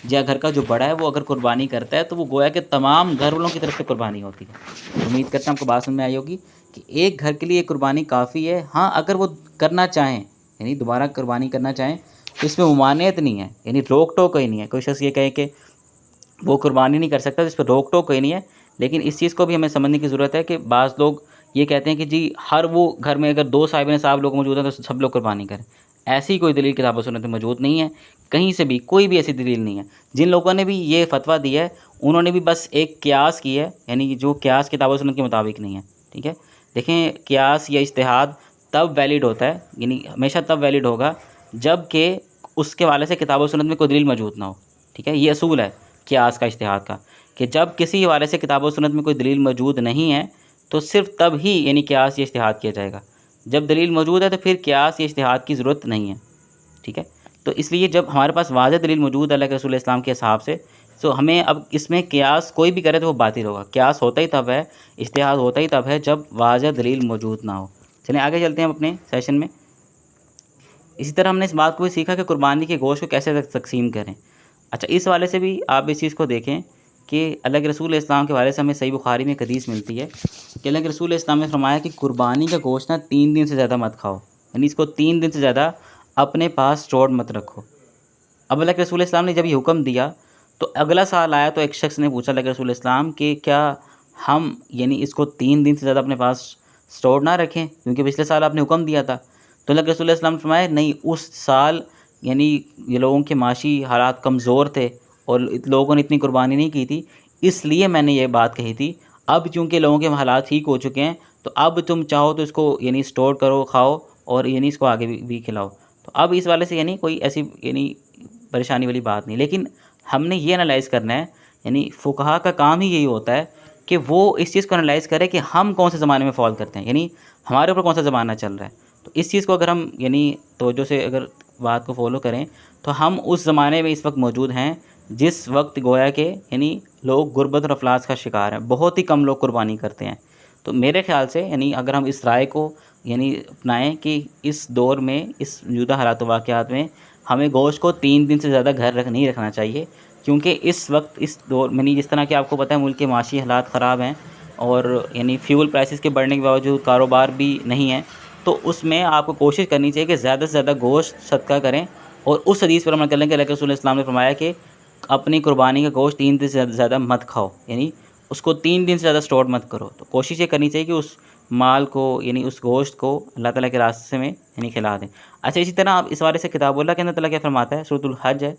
Speaker 1: یا گھر کا جو بڑا ہے، وہ اگر قربانی کرتا ہے تو وہ گویا کہ تمام گھر والوں کی طرف سے قربانی ہوتی ہے۔ امید کرتا ہوں آپ کو بات سمجھ میں آئی ہوگی کہ ایک گھر کے لیے ایک قربانی کافی ہے۔ ہاں، اگر وہ کرنا چاہیں یعنی دوبارہ قربانی کرنا چاہیں تو اس میں ممانعت نہیں ہے، یعنی روک ٹوک کوئی نہیں ہے۔ کوئی شخص یہ کہے کہ وہ قربانی نہیں کر سکتا، اس پہ روک ٹوک کوئی نہیں ہے، لیکن اس چیز کو بھی ہمیں سمجھنے کی ضرورت ہے کہ بعض لوگ یہ کہتے ہیں کہ جی ہر وہ گھر میں اگر 2 صاحب نصاب لوگ موجود ہیں تو سب لوگ قربانی کریں۔ ایسی کوئی دلیل کتاب و سنت میں موجود نہیں ہے، کہیں سے بھی کوئی بھی ایسی دلیل نہیں ہے۔ جن لوگوں نے بھی یہ فتویٰ دیا ہے انہوں نے بھی بس ایک قیاس کی ہے، یعنی جو قیاس کتاب و سنت کے مطابق نہیں ہے، ٹھیک ہے؟ دیکھیں، قیاس یا اجتہاد تب ویلڈ ہوتا ہے، یعنی ہمیشہ تب ویلڈ ہوگا جب کہ اس کے حوالے سے کتاب و سنت میں کوئی دلیل موجود نہ ہو، ٹھیک ہے؟ یہ اصول ہے قیاس کا، اجتہاد کا، کہ جب کسی حوالے سے کتاب و سنت میں کوئی دلیل موجود نہیں ہے تو صرف تب ہی یعنی قیاس یا اجتہاد کیا جائے گا۔ جب دلیل موجود ہے تو پھر قیاس یا اجتہاد کی ضرورت نہیں ہے، ٹھیک ہے؟ تو اس لیے جب ہمارے پاس واضح دلیل موجود ہے اللہ کے رسول اسلام کے حساب سے، تو ہمیں اب اس میں قیاس کوئی بھی کرے تو وہ باطل ہوگا۔ قیاس ہوتا ہی تب ہے، اجتہاد ہوتا ہی تب ہے جب واضح دلیل موجود نہ ہو۔ چلیں آگے چلتے ہیں ہم اپنے سیشن میں۔ اسی طرح ہم نے اس بات کو بھی سیکھا کہ قربانی کے گوشت کو کیسے تقسیم کریں۔ اچھا اس حوالے سے بھی آپ اس چیز کو دیکھیں کہ اللہ کے رسول اسلام کے حوالے سے ہمیں صحیح بخاری میں ایک حدیث ملتی ہے کہ اللہ کے رسول اسلام نے فرمایا کہ قربانی کا گوشت نا 3 دن سے زیادہ مت کھاؤ، یعنی اس کو 3 دن سے زیادہ اپنے پاس اسٹور مت رکھو۔ اب اللہ کے رسول اسلام نے جب یہ حکم دیا تو اگلا سال آیا تو ایک شخص نے پوچھا اللہ کے رسول اسلام کہ کیا ہم یعنی اس کو 3 دن سے زیادہ اپنے پاس اسٹور نہ رکھیں، کیونکہ پچھلے سال آپ نے حکم دیا تھا۔ تو اللہ کے رسول اسلام نے فرمایا نہیں، اس سال یعنی یہ لوگوں کے معاشی حالات کمزور تھے اور لوگوں نے اتنی قربانی نہیں کی تھی، اس لیے میں نے یہ بات کہی تھی۔ اب چونکہ لوگوں کے حالات ٹھیک ہو چکے ہیں تو اب تم چاہو تو اس کو یعنی اسٹور کرو، کھاؤ اور یعنی اس کو آگے بھی کھلاؤ۔ تو اب اس والے سے یعنی کوئی ایسی یعنی پریشانی والی بات نہیں، لیکن ہم نے یہ انالائز کرنا ہے، یعنی فقہا کا کام ہی یہی ہوتا ہے کہ وہ اس چیز کو انالائز کرے کہ ہم کون سے زمانے میں فال کرتے ہیں، یعنی ہمارے اوپر کون سا زمانہ چل رہا ہے۔ تو اس چیز کو اگر ہم یعنی توجہ سے اگر بات کو فالو کریں تو ہم اس زمانے میں اس وقت موجود ہیں جس وقت گویا کہ یعنی لوگ غربت اور افلاس کا شکار ہیں، بہت ہی کم لوگ قربانی کرتے ہیں۔ تو میرے خیال سے یعنی اگر ہم اس رائے کو یعنی اپنائیں کہ اس دور میں اس موجودہ حالات و واقعات میں ہمیں گوشت کو 3 دن سے زیادہ گھر نہیں رکھنا چاہیے، کیونکہ اس وقت اس دور میں نہیں، جس طرح کہ آپ کو پتہ ہے ملک کے معاشی حالات خراب ہیں اور یعنی فیول پرائسز کے بڑھنے کے باوجود کاروبار بھی نہیں ہے، تو اس میں آپ کو کوشش کرنی چاہیے کہ زیادہ سے زیادہ گوشت صدقہ کریں اور اس حدیث پر عمل کریں کہ اللہ کے رسول اسلام نے فرمایا کہ اپنی قربانی کا گوشت 3 دن سے زیادہ مت کھاؤ، یعنی اس کو 3 دن سے زیادہ اسٹور مت کرو۔ تو کوشش یہ کرنی چاہیے کہ اس مال کو یعنی اس گوشت کو اللہ تعالیٰ کے راستے میں یعنی کھلا دیں۔ اچھا اسی طرح آپ اس بارے سے کتاب اللہ کے اندر تعالیٰ کیا فرماتا ہے، سورۃ الحج ہے،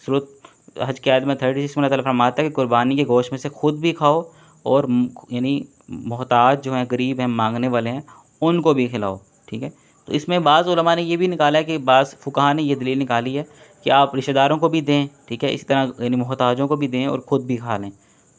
Speaker 1: سورۃ حج کی آیت میں 36 میں اللہ تعالیٰ فرماتا ہے کہ قربانی کے گوشت میں سے خود بھی کھاؤ اور یعنی محتاج جو ہیں، غریب ہیں، مانگنے والے ہیں، ان کو بھی کھلاؤ، ٹھیک ہے۔ تو اس میں بعض علماء نے یہ بھی نکالا ہے کہ بعض فقہا نے یہ دلیل نکالی ہے کہ آپ رشتہ داروں کو بھی دیں، ٹھیک ہے، اسی طرح یعنی محتاجوں کو بھی دیں اور خود بھی کھا لیں۔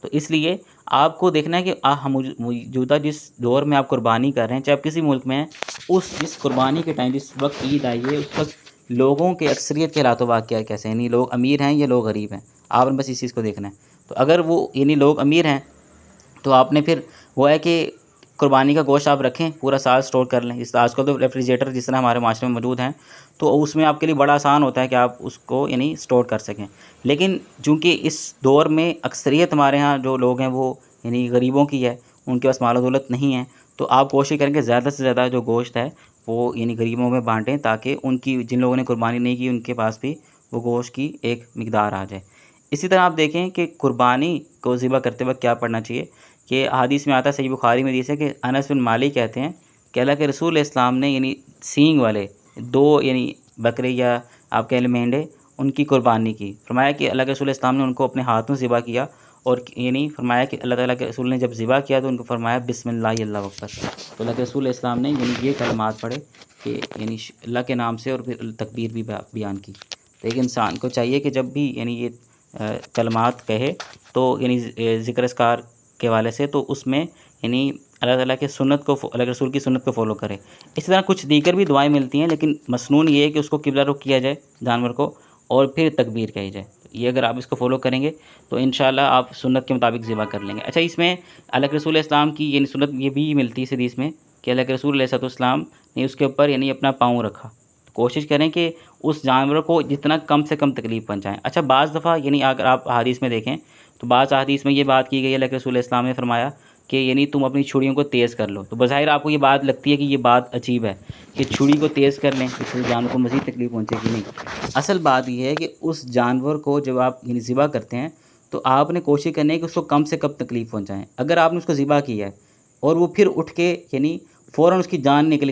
Speaker 1: تو اس لیے آپ کو دیکھنا ہے کہ موجودہ جس دور میں آپ قربانی کر رہے ہیں، چاہے آپ کسی ملک میں ہیں، جس قربانی کے ٹائم جس وقت عید آئی ہے اس وقت لوگوں کے اکثریت کے حالات و واقعات کیسے ہیں، یعنی لوگ امیر ہیں یا لوگ غریب ہیں، آپ نے بس اس چیز کو دیکھنا ہے۔ تو اگر وہ یعنی لوگ امیر ہیں تو آپ نے پھر وہ ہے کہ قربانی کا گوشت آپ رکھیں، پورا سال سٹور کر لیں۔ اس آج کل تو ریفریجریٹر جس طرح ہمارے معاشرے میں موجود ہیں تو اس میں آپ کے لیے بڑا آسان ہوتا ہے کہ آپ اس کو یعنی سٹور کر سکیں، لیکن چونکہ اس دور میں اکثریت ہمارے ہاں جو لوگ ہیں وہ یعنی غریبوں کی ہے، ان کے پاس مال و دولت نہیں ہے، تو آپ کوشش کریں کہ زیادہ سے زیادہ جو گوشت ہے وہ یعنی غریبوں میں بانٹیں تاکہ ان کی جن لوگوں نے قربانی نہیں کی ان کے پاس بھی وہ گوشت کی ایک مقدار آ جائے۔ اسی طرح آپ دیکھیں کہ قربانی کو ذبح کرتے وقت کیا پڑھنا چاہیے، کہ حدیث میں آتا ہے، صحیح بخاری میں حدیث ہے کہ انس بن مالک کہتے ہیں کہ اللہ کے رسول اسلام نے یعنی سینگ والے 2 یعنی بکرے یا آپ کہہ لیں مینڈے ان کی قربانی کی، فرمایا کہ اللہ کے رسول اسلام نے ان کو اپنے ہاتھوں سے ذبح کیا اور یعنی فرمایا کہ اللہ تعالیٰ کے رسول نے جب ذبح کیا تو ان کو فرمایا بسم اللہ اللہ اکبر۔ تو اللہ کے رسول اسلام نے یعنی یہ کلمات پڑھے کہ یعنی اللہ کے نام سے اور پھر تکبیر بھی بیان کی۔ تو ایک انسان کو چاہیے کہ جب بھی یعنی یہ کلمات کہے تو یعنی ذکر اذکار کے حوالے سے تو اس میں یعنی اللہ تعالیٰ کے سنت کو اللہ کے رسول کی سنت کو فالو کرے۔ اسی طرح کچھ دیگر بھی دعائیں ملتی ہیں، لیکن مسنون یہ ہے کہ اس کو قبلہ رخ کیا جائے جانور کو اور پھر تکبیر کہی جائے۔ یہ اگر آپ اس کو فالو کریں گے تو انشاءاللہ آپ سنت کے مطابق ذبح کر لیں گے۔ اچھا اس میں اللہ کے رسول اسلام کی یعنی سنت یہ بھی ملتی ہے اس حدیث میں کہ اللہ کے رسول علیہ السلام نے اس کے اوپر یعنی اپنا پاؤں رکھا۔ کوشش کریں کہ اس جانور کو جتنا کم سے کم تکلیف پہنچائیں۔ اچھا بعض دفعہ یعنی اگر آپ حدیث میں دیکھیں تو بعض حدیث میں یہ بات کی گئی ہے، اللہ کے رسول اسلام نے فرمایا کہ یعنی تم اپنی چھڑیوں کو تیز کر لو۔ تو بظاہر آپ کو یہ بات لگتی ہے کہ یہ بات عجیب ہے کہ چھڑی کو تیز کر لیں، اس سے جانور کو مزید تکلیف پہنچے گی، نہیں۔ اصل بات یہ ہے کہ اس جانور کو جب آپ یعنی ذبح کرتے ہیں تو آپ نے کوشش کرنی ہے کہ اس کو کم سے کم تکلیف پہنچائیں۔ اگر آپ نے اس کو ذبح کیا ہے اور وہ پھر اٹھ کے یعنی فوراً اس کی جان نکل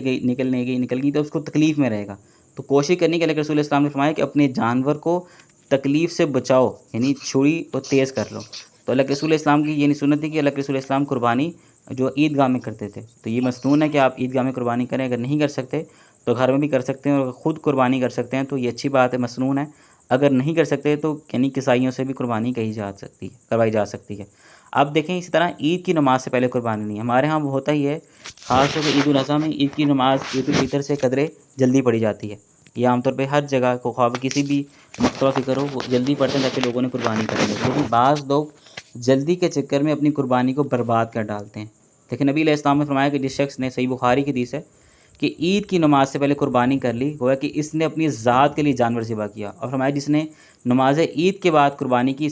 Speaker 1: گئی تو اس کو تکلیف میں رہے گا، تو کوشش کرنی کہ اللہ کے رسول اسلام نے فرمایا کہ اپنے جانور کو تکلیف سے بچاؤ، یعنی چھڑی کو تیز کر لو۔ تو اللہ کے رسول اسلام کی یعنی سنت ہے کہ اللہ کے رسول اسلام قربانی جو عیدگاہ میں کرتے تھے، تو یہ مسنون ہے کہ آپ عیدگاہ میں قربانی کریں۔ اگر نہیں کر سکتے تو گھر میں بھی کر سکتے ہیں، اور خود قربانی کر سکتے ہیں تو یہ اچھی بات ہے، مسنون ہے۔ اگر نہیں کر سکتے تو یعنی کسائیوں سے بھی قربانی کروائی جا سکتی ہے۔ اب دیکھیں اسی طرح عید کی نماز سے پہلے قربانی نہیں، ہمارے ہاں وہ ہوتا ہی ہے، خاص طور پہ عید الاضحیٰ میں عید کی نماز عید الفطر سے قدرے جلدی پڑھی جاتی ہے۔ یہ عام طور پہ ہر جگہ کو خواب کسی بھی مکتبہ فکر ہو وہ جلدی پڑھتے ہیں تاکہ لوگوں نے قربانی کریں گے، لیکن بعض لوگ جلدی کے چکر میں اپنی قربانی کو برباد کر ڈالتے ہیں۔ لیکن نبی علیہ السلام نے فرمایا کہ جس شخص نے، صحیح بخاری کی حدیث ہے کہ عید کی نماز سے پہلے قربانی کر لی، گویا کہ اس نے اپنی ذات کے لیے جانور ذبح کیا، اور فرمایا جس نے نماز عید کے بعد قربانی کی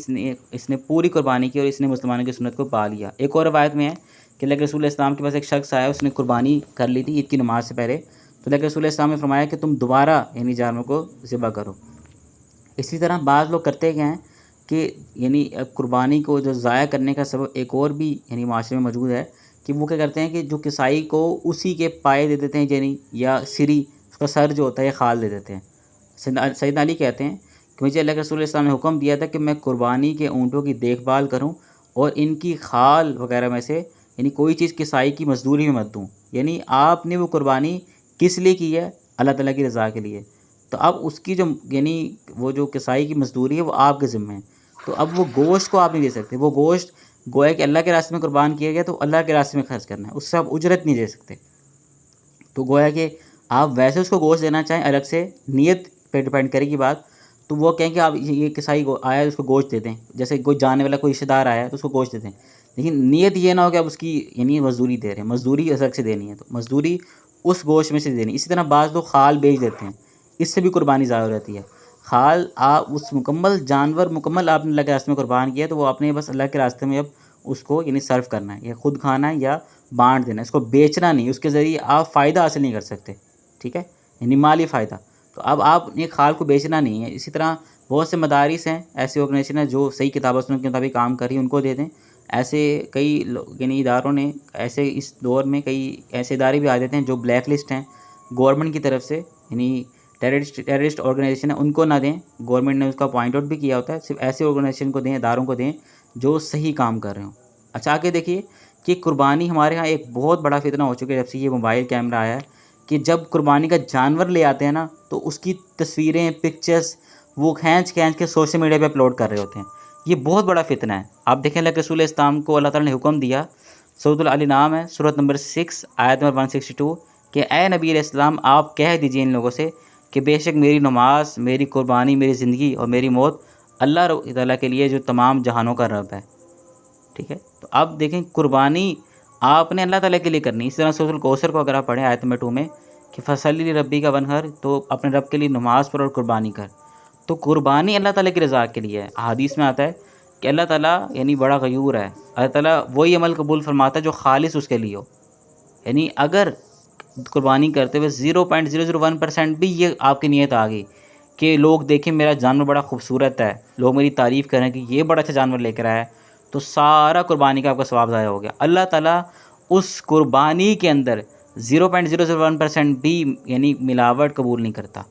Speaker 1: اس نے پوری قربانی کی اور اس نے مسلمانوں کی سنت کو پا لیا۔ ایک اور روایت میں ہے کہ اللہ کے رسول اسلام کے پاس ایک شخص آیا، اس نے قربانی کر لی تھی عید کی نماز سے پہلے، تو اللہ کے رسول اسلام نے فرمایا کہ تم دوبارہ یعنی جانور کو ذبح کرو۔ اسی طرح بعض لوگ کرتے کیا ہیں کہ یعنی قربانی کو جو ضائع کرنے کا سبب ایک اور بھی یعنی معاشرے میں موجود ہے کہ وہ کیا کرتے ہیں کہ جو کسائی کو اسی کے پائے دے دیتے ہیں، یعنی یا سری، اس کا سر جو ہوتا ہے خال دے دیتے ہیں۔ سیدنا علی کہتے ہیں کہ مجھے اللہ کے رسول اسلام نے حکم دیا تھا کہ میں قربانی کے اونٹوں کی دیکھ بھال کروں اور ان کی خال وغیرہ میں سے یعنی کوئی چیز کسائی کی مزدوری میں مت دوں۔ یعنی آپ نے وہ قربانی کس لیے کی ہے؟ اللہ تعالیٰ کی رضا کے لیے۔ تو اب اس کی جو یعنی وہ جو کسائی کی مزدوری ہے وہ آپ کے ذمہ ہے، تو اب وہ گوشت کو آپ نہیں دے سکتے، وہ گوشت گویا کہ اللہ کے راستے میں قربان کیا گیا تو اللہ کے راستے میں خرچ کرنا ہے، اس سے آپ اجرت نہیں دے سکتے۔ تو گویا کہ آپ ویسے اس کو گوشت دینا چاہیں الگ سے، نیت پہ ڈیپینڈ کرے گی بات، تو وہ کہیں کہ آپ یہ کسائی آیا ہے اس کو گوشت دے دیں، جیسے کوئی جانے والا کوئی رشتہ دار آیا ہے تو اس کو گوشت دے دیں، لیکن نیت یہ نہ ہو کہ آپ اس کی یعنی مزدوری دے رہے ہیں، مزدوری الگ سے دینی ہے، تو مزدوری اس گوشت میں سے دینی۔ اسی طرح بعض لوگ خال بیچ دیتے ہیں، اس سے بھی قربانی ضائع ہو جاتی ہے۔ خال آپ اس مکمل جانور مکمل آپ نے اللہ کے راستے میں قربان کیا ہے تو وہ آپ نے بس اللہ کے راستے میں اب اس کو یعنی صرف کرنا ہے، یا خود کھانا ہے یا بانٹ دینا ہے، اس کو بیچنا نہیں، اس کے ذریعے آپ فائدہ حاصل نہیں کر سکتے، ٹھیک ہے، یعنی مالی فائدہ۔ تو اب آپ نے خال کو بیچنا نہیں ہے۔ اسی طرح بہت سے مدارس ہیں، ایسے آرگنائزیشن ہیں جو صحیح کتاب و سنت کے مطابق کام کر رہی ہیں، ان کو دے دیں۔ ایسے کئی یعنی اداروں نے ایسے اس دور میں کئی ایسے ادارے بھی آ جاتے ہیں جو بلیک لسٹ ہیں گورنمنٹ کی طرف سے، یعنی ٹیررسٹ آرگنائزیشن ہے، ان کو نہ دیں، گورنمنٹ نے اس کا پوائنٹ آؤٹ بھی کیا ہوتا ہے، صرف ایسے آرگنائزیشن کو دیں، اداروں کو دیں جو صحیح کام کر رہے ہوں۔ اچھا آگے دیکھیے کہ قربانی ہمارے ہاں ایک بہت بڑا فتنہ ہو چکا ہے جب سے یہ موبائل کیمرہ آیا ہے، کہ جب قربانی کا جانور لے آتے ہیں نا تو اس کی تصویریں پکچرز وہ کھینچ کے سوشل میڈیا پہ اپلوڈ کر رہے ہوتے ہیں۔ یہ بہت بڑا فتنہ ہے۔ آپ دیکھیں اللہ کے رسول اسلام کو اللہ تعالیٰ نے حکم دیا، سورۃ الانعام ہے، سورۃ نمبر 6 آیت نمبر 162، کہ اے نبی علیہ السلام آپ کہہ دیجئے ان لوگوں سے کہ بے شک میری نماز، میری قربانی، میری زندگی اور میری موت اللہ تعالیٰ کے لیے جو تمام جہانوں کا رب ہے، ٹھیک ہے۔ تو اب دیکھیں قربانی آپ نے اللہ تعالیٰ کے لیے کرنی۔ اس طرح سورۃ الکوثر کو اگر آپ پڑھیں آیت نمبر 2 میں کہ فصلی لربک وانحر، تو اپنے رب کے لیے نماز پڑھ اور قربانی کر۔ تو قربانی اللہ تعالیٰ کی رضا کے لیے ہے۔ احادیث میں آتا ہے کہ اللہ تعالیٰ یعنی بڑا غیور ہے، اللہ تعالیٰ وہی عمل قبول فرماتا ہے جو خالص اس کے لیے ہو۔ یعنی اگر قربانی کرتے ہوئے 0.001% بھی یہ آپ کی نیت آ گئی کہ لوگ دیکھیں میرا جانور بڑا خوبصورت ہے، لوگ میری تعریف کریں کہ یہ بڑا اچھا جانور لے کر آیا ہے، تو سارا قربانی کا آپ کا ثواب ضائع ہو گیا۔ اللہ تعالیٰ اس قربانی کے اندر 0.001% بھی یعنی ملاوٹ قبول نہیں کرتا،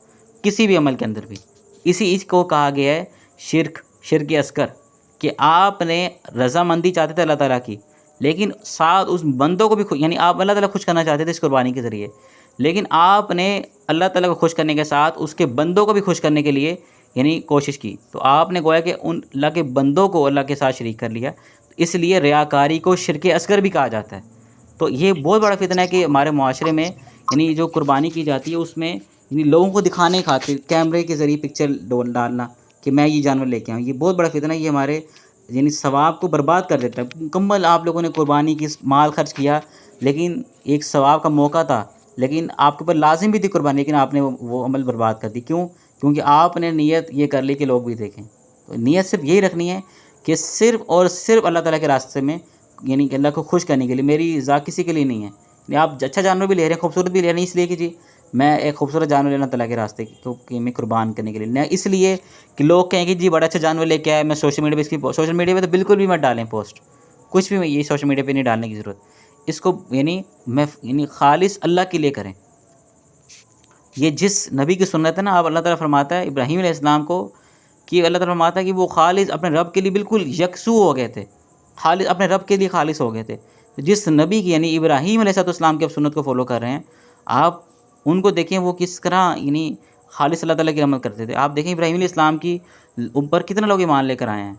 Speaker 1: کسی بھی عمل کے اندر بھی۔ اسی کو کہا گیا ہے شرک اصغر، کہ آپ نے رضامندی چاہتے تھے اللہ تعالیٰ کی، لیکن ساتھ اس بندوں کو بھی یعنی آپ اللہ تعالیٰ خوش کرنا چاہتے تھے اس قربانی کے ذریعے، لیکن آپ نے اللہ تعالیٰ کو خوش کرنے کے ساتھ اس کے بندوں کو بھی خوش کرنے کے لیے یعنی کوشش کی، تو آپ نے گویا کہ ان اللہ کے بندوں کو اللہ کے ساتھ شریک کر لیا، اس لیے ریاکاری کو شرک اصغر بھی کہا جاتا ہے۔ تو یہ بہت بڑا فتنہ ہے کہ ہمارے معاشرے میں یعنی جو قربانی کی جاتی ہے اس میں یعنی لوگوں کو دکھانے خاطر کیمرے کے ذریعے پکچر ڈالنا کہ میں یہ جانور لے کے آؤں، یہ بہت بڑا فتنہ ہے۔ یہ ہمارے یعنی ثواب کو برباد کر دیتا ہے۔ مکمل آپ لوگوں نے قربانی کی مال خرچ کیا، لیکن ایک ثواب کا موقع تھا، لیکن آپ کے اوپر لازم بھی تھی قربانی، لیکن آپ نے وہ عمل برباد کر دی۔ کیوں؟ کیونکہ آپ نے نیت یہ کر لی کہ لوگ بھی دیکھیں۔ تو نیت صرف یہی رکھنی ہے کہ صرف اور صرف اللہ تعالیٰ کے راستے میں، یعنی کہ اللہ کو خوش کرنے کے لیے، میری ذات کسی کے لیے نہیں ہے۔ یعنی آپ اچھا جانور بھی لے رہے ہیں، خوبصورت بھی لے رہے ہیں، اس لیے کہ جی میں ایک خوبصورت جانور لینا تعالیٰ کے راستے کہ میں قربان کرنے کے لیے، نہ اس لیے کہ لوگ کہیں کہ جی بڑا اچھا جانور لے کے آئے، میں سوشل میڈیا پہ اس کی سوشل میڈیا پہ تو بالکل بھی مت ڈالیں پوسٹ، کچھ بھی یہ سوشل میڈیا پہ نہیں ڈالنے کی ضرورت۔ اس کو یعنی خالص اللہ کے لیے کریں۔ یہ جس نبی کی سنت ہے نا، آپ اللہ تعالیٰ فرماتا ہے ابراہیم علیہ السلام کو کہ اللہ تعالیٰ فرماتا ہے کہ وہ خالص اپنے رب کے لیے بالکل یکسو ہو گئے تھے، خالص اپنے رب کے لیے خالص ہو گئے تھے۔ جس نبی کی یعنی ابراہیم علیہ السلام کی آپ سنت کو فالو کر رہے ہیں، آپ ان کو دیکھیں وہ کس طرح یعنی خالص اللہ تعالیٰ کے عمل کرتے تھے۔ آپ دیکھیں ابراہیم علیہ السلام کی اوپر کتنے لوگ ایمان لے کر آئے ہیں،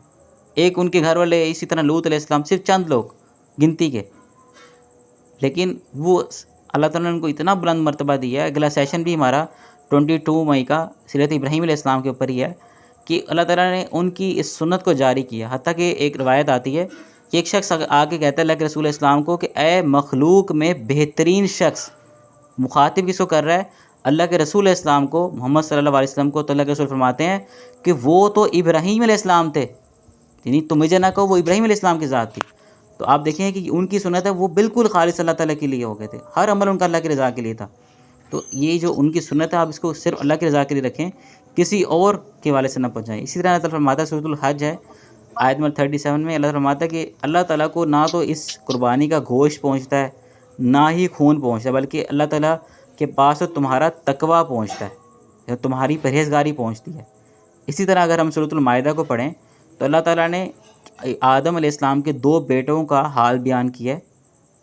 Speaker 1: ایک ان کے گھر والے، اسی طرح لوط علیہ السلام، صرف چند لوگ گنتی کے، لیکن وہ اللہ تعالیٰ نے ان کو اتنا بلند مرتبہ دیا ہے۔ اگلا سیشن بھی ہمارا 22 مئی کا سیرت ابراہیم علیہ السلام کے اوپر ہی ہے کہ اللہ تعالیٰ نے ان کی اس سنت کو جاری کیا، حتیٰ کہ ایک روایت آتی ہے کہ ایک شخص آ کے کہتا ہے اللہ کے رسول اسلام کو کہ اے مخلوق میں بہترین شخص مخاطب کس کو کر رہا ہے؟ اللہ کے رسول علیہ السلام کو، محمد صلی اللہ علیہ وسلم کو. تو اللہ کے رسول فرماتے ہیں کہ وہ تو ابراہیم علیہ السلام تھے، یعنی تم مجھے نہ کہو، وہ ابراہیم علیہ السلام کی ذات تھی. تو آپ دیکھیں کہ ان کی سنت ہے وہ بالکل خالص اللہ تعالیٰ کے لیے ہو گئے تھے، ہر عمل ان کا اللہ کی رضا کے لیے تھا. تو یہ جو ان کی سنت ہے آپ اس کو صرف اللہ کی رضا کے لیے رکھیں، کسی اور کے والے سے نہ پہنچائیں. اسی طرح اللہ تعالیٰ فرماتا ہے سورۃ الحج ہے آیت نمبر 37 میں، اللہ تعالیٰ فرماتا ہے کہ اللہ تعالیٰ کو نہ تو اس قربانی کا گوشت پہنچتا ہے نہ ہی خون پہنچتا ہے، بلکہ اللہ تعالیٰ کے پاس تو تمہارا تقویٰ پہنچتا ہے، تمہاری پرہیزگاری پہنچتی ہے. اسی طرح اگر ہم سورۃ المائدہ کو پڑھیں تو اللہ تعالیٰ نے آدم علیہ السلام کے 2 بیٹوں کا حال بیان کیا ہے.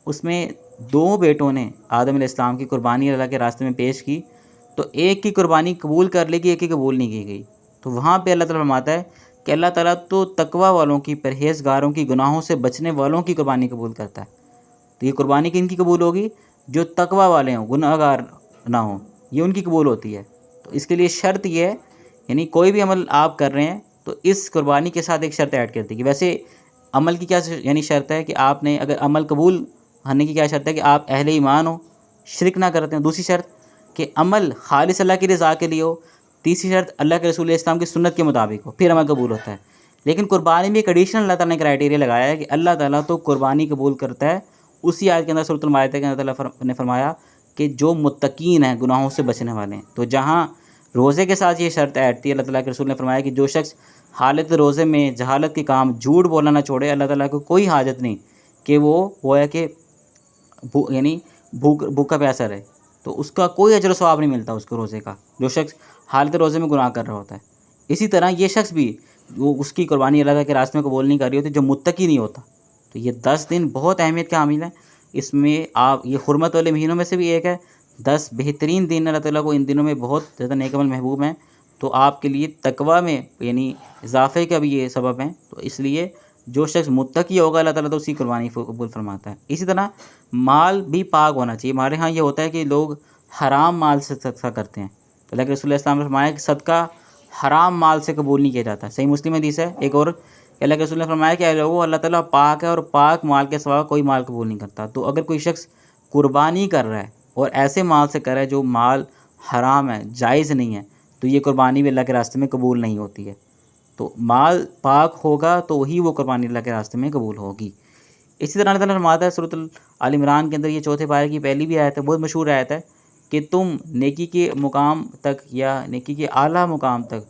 Speaker 1: اس میں 2 بیٹوں نے آدم علیہ السلام کی قربانی اللہ کے راستے میں پیش کی، تو ایک کی قربانی قبول کر لی گئی، ایک کی قبول نہیں کی گئی. تو وہاں پہ اللہ تعالیٰ فرماتا ہے کہ اللہ تعالیٰ تو تقویٰ والوں کی، پرہیزگاروں کی، گناہوں سے بچنے والوں کی قربانی قبول کرتا ہے. تو یہ قربانی کن کی قبول ہوگی؟ جو تقویٰ والے ہوں، گناہ گار نہ ہوں، یہ ان کی قبول ہوتی ہے. تو اس کے لیے شرط یہ ہے، یعنی کوئی بھی عمل آپ کر رہے ہیں تو اس قربانی کے ساتھ ایک شرط ایڈ کر دی. ویسے عمل کی کیا یعنی شرط ہے کہ آپ نے اگر عمل قبول ہونے کی کیا شرط ہے کہ آپ اہل ایمان ہو، شرک نہ کرتے ہیں. دوسری شرط کہ عمل خالص اللہ کی رضا کے لیے ہو. تیسری شرط اللہ کے رسول علیہ السلام کی سنت کے مطابق ہو، پھر عمل قبول ہوتا ہے. لیکن قربانی میں ایک ایڈیشنل اللہ تعالیٰ نے کرائیٹیریا لگایا ہے کہ اللہ تعالیٰ تو قربانی قبول کرتا ہے. اسی آیت کے اندر سورۃ المائدہ کے اندر اللہ تعالیٰ نے فرمایا کہ جو متقین ہیں، گناہوں سے بچنے والے ہیں. تو جہاں روزے کے ساتھ یہ شرط ایڈ تھی، اللہ تعالیٰ کے رسول نے فرمایا کہ جو شخص حالت روزے میں جہالت کے کام، جھوٹ بولنا نہ چھوڑے، اللہ تعالیٰ کو کوئی حاجت نہیں کہ وہ ہے کہ یعنی بھوکا پیاسا رہے. تو اس کا کوئی اجر و ثواب نہیں ملتا اس کو روزے کا، جو شخص حالت روزے میں گناہ کر رہا ہوتا ہے. اسی طرح یہ شخص بھی، وہ اس کی قربانی اللہ تعالیٰ کے راستے میں قبول نہیں کر رہی ہوتی جو متقی نہیں ہوتا. تو یہ 10 دن بہت اہمیت کا حامل ہے. اس میں آپ یہ حرمت والے مہینوں میں سے بھی ایک ہے. 10 بہترین دن اللہ تعالیٰ کو ان دنوں میں بہت زیادہ نیک عمل محبوب ہیں. تو آپ کے لیے تقویٰ میں یعنی اضافے کا بھی یہ سبب ہیں. تو اس لیے جو شخص متقی ہوگا اللہ تعالیٰ تو اسی قربانی قبول فرماتا ہے. اسی طرح مال بھی پاک ہونا چاہیے. ہمارے ہاں یہ ہوتا ہے کہ لوگ حرام مال سے صدقہ کرتے ہیں. اللہ کے رسول علیہ السلام نے فرمایا کہ صدقہ حرام مال سے قبول نہیں کیا جاتا. صحیح مسلم حدیث ہے. ایک اور اللہ کے رسول نے فرمایا کہ اے لوگو، اللہ تعالیٰ پاک ہے اور پاک مال کے سوا کوئی مال قبول نہیں کرتا. تو اگر کوئی شخص قربانی کر رہا ہے اور ایسے مال سے کر رہا ہے جو مال حرام ہے، جائز نہیں ہے، تو یہ قربانی بھی اللہ کے راستے میں قبول نہیں ہوتی ہے. تو مال پاک ہوگا تو وہی وہ قربانی اللہ کے راستے میں قبول ہوگی. اسی طرح اللہ تعالیٰ فرماتا ہے سورۃ آل عمران کے اندر، یہ 4 پارے کی پہلی بھی آیت ہے، بہت مشہور آیت ہے کہ تم نیکی کے مقام تک یا نیکی کے اعلیٰ مقام تک،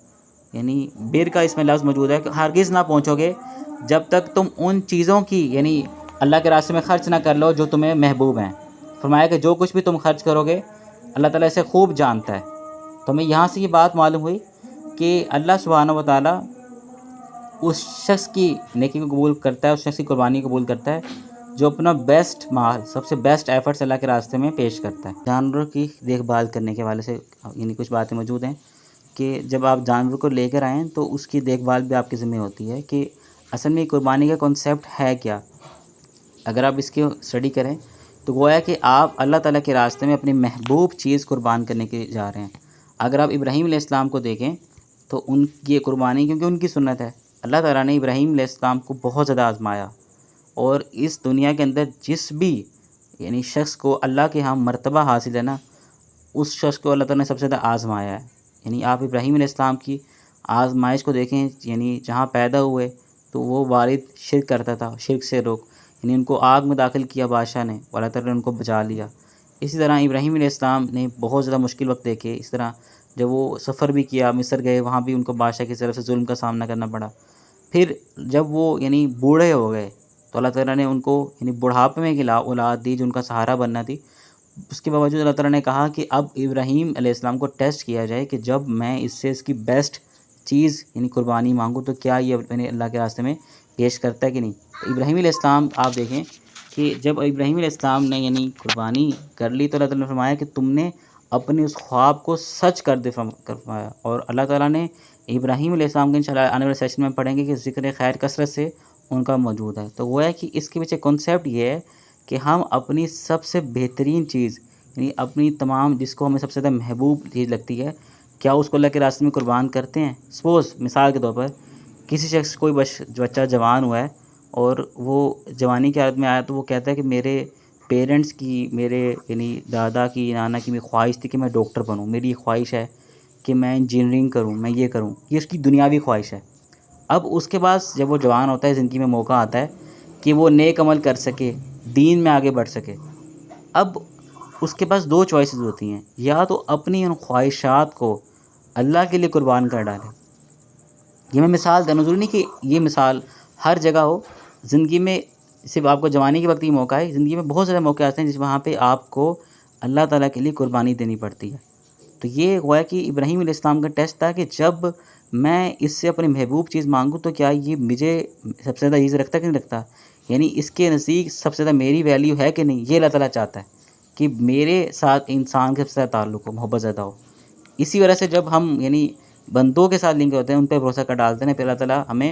Speaker 1: یعنی بر کا اس میں لفظ موجود ہے کہ ہرگز نہ پہنچو گے جب تک تم ان چیزوں کی یعنی اللہ کے راستے میں خرچ نہ کر لو جو تمہیں محبوب ہیں. فرمایا کہ جو کچھ بھی تم خرچ کرو گے اللہ تعالیٰ اسے خوب جانتا ہے. تو ہمیں یہاں سے یہ بات معلوم ہوئی کہ اللہ سبحانہ و تعالیٰ اس شخص کی نیکی کو قبول کرتا ہے، اس شخص کی قربانی کو قبول کرتا ہے جو اپنا بیسٹ مال، سب سے بیسٹ ایفرٹس اللہ کے راستے میں پیش کرتا ہے. جانوروں کی دیکھ بھال کرنے کے حوالے سے یعنی کچھ باتیں موجود ہیں کہ جب آپ جانور کو لے کر آئیں تو اس کی دیکھ بھال بھی آپ کی ذمہ ہوتی ہے کہ اصل میں قربانی کا کنسیپٹ ہے کیا. اگر آپ اس کی اسٹڈی کریں تو گویا کہ آپ اللہ تعالیٰ کے راستے میں اپنی محبوب چیز قربان کرنے کے جا رہے ہیں. اگر آپ ابراہیم علیہ السلام کو دیکھیں تو ان کی قربانی، کیونکہ ان کی سنت ہے، اللہ تعالیٰ نے ابراہیم علیہ السلام کو بہت زیادہ آزمایا. اور اس دنیا کے اندر جس بھی یعنی شخص کو اللہ کے ہاں مرتبہ حاصل ہے نا، اس شخص کو اللہ تعالیٰ نے سب سے زیادہ آزمایا ہے. یعنی آپ ابراہیم علیہ السلام کی آزمائش کو دیکھیں، یعنی جہاں پیدا ہوئے تو وہ والد شرک کرتا تھا، شرک سے روک، یعنی ان کو آگ میں داخل کیا بادشاہ نے، اللہ تعالیٰ نے ان کو بچا لیا. اسی طرح ابراہیم علیہ السلام نے بہت زیادہ مشکل وقت دیکھے. اس طرح جب وہ سفر بھی کیا، مصر گئے، وہاں بھی ان کو بادشاہ کی طرف سے ظلم کا سامنا کرنا پڑا. پھر جب وہ یعنی بوڑھے ہو گئے تو اللہ تعالیٰ نے ان کو یعنی بڑھاپے میں ایک اولاد دی جو ان کا سہارا بننا تھی. اس کے باوجود اللہ تعالیٰ نے کہا کہ اب ابراہیم علیہ السلام کو ٹیسٹ کیا جائے کہ جب میں اس سے اس کی بیسٹ چیز یعنی قربانی مانگوں تو کیا یہ یعنی اللہ کے راستے میں پیش کرتا ہے کہ نہیں. تو ابراہیم علیہ السلام آپ دیکھیں کہ جب ابراہیم علیہ السلام نے یعنی قربانی کر لی تو اللہ تعالیٰ نے فرمایا کہ تم نے اپنے اس خواب کو سچ کر فرمایا. اور اللہ تعالیٰ نے ابراہیم علیہ السلام کے انشاءاللہ آنے والے سیشن میں پڑھیں گے کہ ذکر خیر کثرت سے ان کا موجود ہے. تو وہ ہے کہ اس کے پیچھے کنسیپٹ یہ ہے کہ ہم اپنی سب سے بہترین چیز یعنی اپنی تمام جس کو ہمیں سب سے زیادہ محبوب چیز لگتی ہے، کیا اس کو اللہ کے راستے میں قربان کرتے ہیں. سپوز مثال کے طور پر کسی شخص کوئی بچہ جوان ہوا ہے اور وہ جوانی کی حالت میں آیا تو وہ کہتا ہے کہ میرے پیرنٹس کی، میرے یعنی دادا کی، نانا کی میری خواہش تھی کہ میں ڈاکٹر بنوں، میری یہ خواہش ہے کہ میں انجینئرنگ کروں، میں یہ کروں، یہ اس کی دنیاوی خواہش ہے۔ اب اس کے بعد جب وہ جوان ہوتا ہے، زندگی میں موقع آتا ہے کہ وہ نیک عمل کر سکے، دین میں آگے بڑھ سکے، اب اس کے پاس دو چوائسز ہوتی ہیں، یا تو اپنی ان خواہشات کو اللہ کے لیے قربان کر ڈالے۔ یہ میں مثال دینا، ضروری نہیں کہ یہ مثال ہر جگہ ہو، زندگی میں صرف آپ کو جوانی کے وقت ہی موقع ہے، زندگی میں بہت سارے موقع آتے ہیں جس وہاں پہ آپ کو اللہ تعالیٰ کے لیے قربانی دینی پڑتی ہے۔ تو یہ ہوا کہ ابراہیم علیہ السلام کا ٹیسٹ تھا کہ جب میں اس سے اپنی محبوب چیز مانگوں تو کیا یہ مجھے سب سے زیادہ عزت رکھتا کہ نہیں رکھتا، یعنی اس کے نزدیک سب سے زیادہ میری ویلیو ہے کہ نہیں، یہ اللہ تعالیٰ چاہتا ہے کہ میرے ساتھ انسان کے سب سے زیادہ تعلق ہو، محبت زیادہ ہو۔ اسی وجہ سے جب ہم یعنی بندوں کے ساتھ لنک ہوتے ہیں، ان پہ بھروسہ کر ڈالتے ہیں، پھر اللہ تعالیٰ ہمیں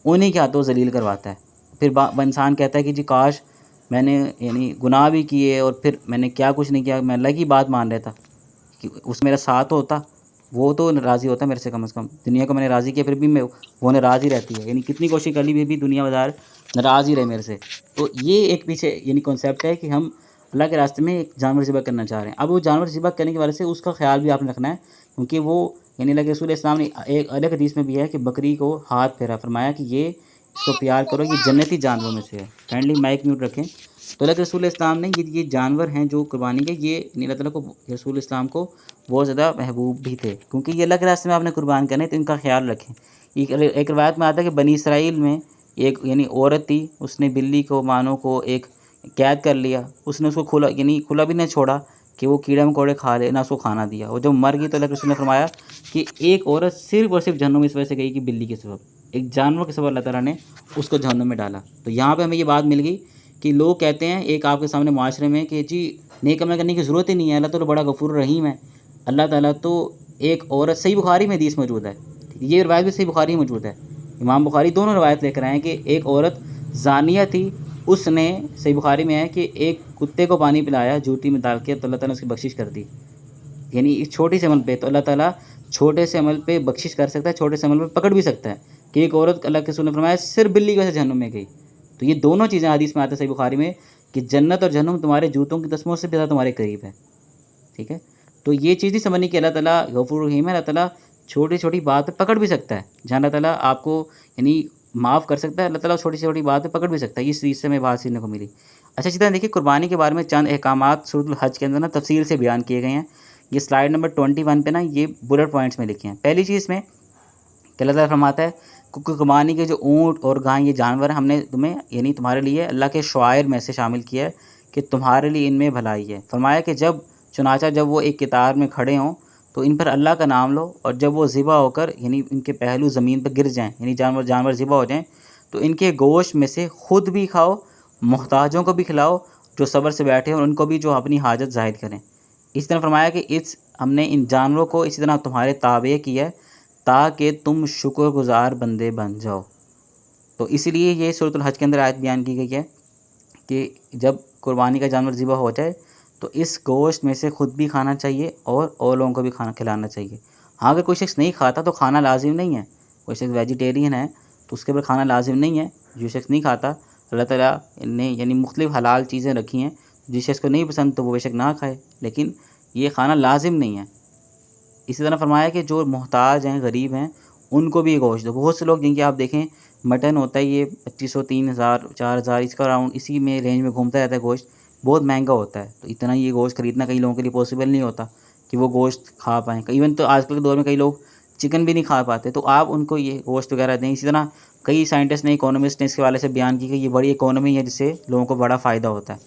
Speaker 1: انہی کے ہاتھوں ذلیل کرواتا ہے۔ پھر انسان کہتا ہے کہ جی کاش میں نے یعنی گناہ بھی کیے اور پھر میں نے کیا کچھ نہیں کیا، میں اللہ کی بات مان رہا تھا کہ اس میرا ساتھ ہوتا، وہ تو راضی ہوتا میرے سے، کم از کم دنیا کو میں نے راضی کیا پھر بھی میں وہ ناراض ہی رہتی ہے، یعنی کتنی کوشش کر لی پھر بھی دنیا بازار ناراض ہی رہے میرے سے۔ تو یہ ایک پیچھے یعنی کنسیپٹ ہے کہ ہم اللہ کے راستے میں ایک جانور ذبح کرنا چاہ رہے ہیں۔ اب وہ جانور ذبح کرنے کی وجہ سے اس کا خیال بھی آپ نے رکھنا ہے، کیونکہ وہ یعنی اللہ کے رسول اسلام نے ایک الگ حدیث میں بھی ہے کہ بکری کو ہاتھ پھیرا، فرمایا کہ یہ اس کو پیار کرو، یہ جنتی جانوروں میں سے ہے۔ کائنڈلی مائک میوٹ رکھیں۔ تو اللہ کے رسول اسلام نے یہ جانور ہیں جو قربانی کے، یہ اللہ تعالیٰ کو، رسول اسلام کو بہت زیادہ محبوب بھی تھے، کیونکہ یہ اللہ کے راستے میں آپ نے قربان کرنے تو ان کا خیال رکھیں۔ ایک روایت میں آتا ہے کہ بنی اسرائیل میں ایک یعنی عورت تھی، اس نے بلی کو، مانو کو ایک قید کر لیا، اس نے اس کو کھلا یعنی کھلا بھی نہ چھوڑا کہ وہ کیڑے مکوڑے کھا لے، نہ اس کو کھانا دیا، وہ جب مر گئی تو اللہ کے رسول نے فرمایا کہ ایک عورت صرف اور صرف جہنم اس وجہ سے گئی کہ بلی کے سبب، ایک جانور کے سبب اللہ تعالیٰ نے اس کو جہنم میں ڈالا۔ تو یہاں پہ ہمیں یہ بات مل گئی کہ لوگ کہتے ہیں ایک آپ کے سامنے معاشرے میں کہ جی نیک عمل کرنے کی ضرورت ہی نہیں ہے، اللہ تعالیٰ بڑا غفور رحیم ہے، اللہ تعالیٰ تو ایک عورت، صحیح بخاری میں حدیث موجود ہے، یہ روایت بھی صحیح بخاری میں موجود ہے، امام بخاری دونوں روایت لے کر آئے ہیں کہ ایک عورت زانیہ تھی، اس نے، صحیح بخاری میں ہے کہ ایک کتے کو پانی پلایا جوتی میں ڈال کے تو اللہ تعالیٰ نے اس کی بخشش کر دی۔ یعنی اس چھوٹی سے عمل پہ تو اللہ تعالیٰ چھوٹے سے عمل پہ بخشش کر سکتا ہے، چھوٹے سے عمل پہ پکڑ بھی سکتا ہے، کہ ایک عورت اللہ کے رسول نے فرمایا صرف بلی کی وجہ سے جہنم میں گئی۔ تو یہ دونوں چیزیں حدیث میں آتے ہیں صحیح بخاری میں کہ جنت اور جہنم تمہارے جوتوں کی تسموں سے بھی زیادہ تمہارے قریب ہے، ٹھیک ہے۔ تو یہ چیز نہیں سمجھنی کہ اللہ تعالیٰ غفور رحیم ہے، اللہ تعالیٰ چھوٹی چھوٹی بات پہ پکڑ بھی سکتا ہے، جہاں اللہ تعالیٰ آپ کو یعنی معاف کر سکتا ہے، اللہ تعالیٰ چھوٹی چھوٹی بات پہ پکڑ بھی سکتا ہے۔ اس چیز سے ہمیں بات سیکھنے کو ملی۔ اچھا اسی طرح دیکھیے قربانی کے بارے میں چند احکامات سورۃ الحج کے اندر نا تفصیل سے بیان کیے گئے ہیں۔ یہ سلائیڈ نمبر 21 پہ نا یہ بلٹ پوائنٹس میں لکھے ہیں۔ پہلی چیز میں کہ اللہ تعالیٰ فرماتا ہے قربانی کے جو اونٹ اور گائے، یہ جانور ہم نے تمہیں یعنی تمہارے لیے اللہ کے شعائر میں سے شامل کیا ہے کہ تمہارے لیے ان میں بھلائی ہے۔ فرمایا کہ چنانچہ جب وہ ایک قطار میں کھڑے ہوں تو ان پر اللہ کا نام لو، اور جب وہ ذبح ہو کر یعنی ان کے پہلو زمین پر گر جائیں، یعنی جانور ذبح ہو جائیں، تو ان کے گوشت میں سے خود بھی کھاؤ، محتاجوں کو بھی کھلاؤ جو صبر سے بیٹھے ہیں، اور ان کو بھی جو اپنی حاجت ظاہر کریں۔ اس طرح فرمایا کہ ہم نے ان جانوروں کو اسی طرح تمہارے تابع کیا ہے تاکہ تم شکر گزار بندے بن جاؤ۔ تو اسی لیے یہ سورۃ الحج کے اندر آیت بیان کی گئی ہے کہ جب قربانی کا جانور ذبح ہو جائے تو اس گوشت میں سے خود بھی کھانا چاہیے اور لوگوں کو بھی کھانا کھلانا چاہیے۔ ہاں اگر کوئی شخص نہیں کھاتا تو کھانا لازم نہیں ہے، کوئی شخص ویجیٹیرین ہے تو اس کے اوپر کھانا لازم نہیں ہے۔ جو شخص نہیں کھاتا، اللہ تعالیٰ نے یعنی مختلف حلال چیزیں رکھی ہیں، جس شخص کو نہیں پسند تو وہ بے شک نہ کھائے، لیکن یہ کھانا لازم نہیں ہے۔ اسی طرح فرمایا کہ جو محتاج ہیں، غریب ہیں، ان کو بھی گوشت دو۔ بہت سے لوگ جن کے آپ دیکھیں مٹن ہوتا ہے یہ 2500 3000 4000 اس کا راؤنڈ اسی میں رینج میں گھومتا رہتا ہے، گوشت بہت مہنگا ہوتا ہے، تو اتنا یہ گوشت خریدنا کئی لوگوں کے لیے پاسبل نہیں ہوتا کہ وہ گوشت کھا پائیں۔ ایون تو آج کل کے دور میں کئی لوگ چکن بھی نہیں کھا پاتے، تو آپ ان کو یہ گوشت وغیرہ دیں۔ اسی طرح کئی سائنٹسٹ نے، اکانومسٹ نے اس کے حوالے سے بیان کی کہ یہ بڑی اکانومی ہے جس سے لوگوں کو بڑا فائدہ ہوتا ہے۔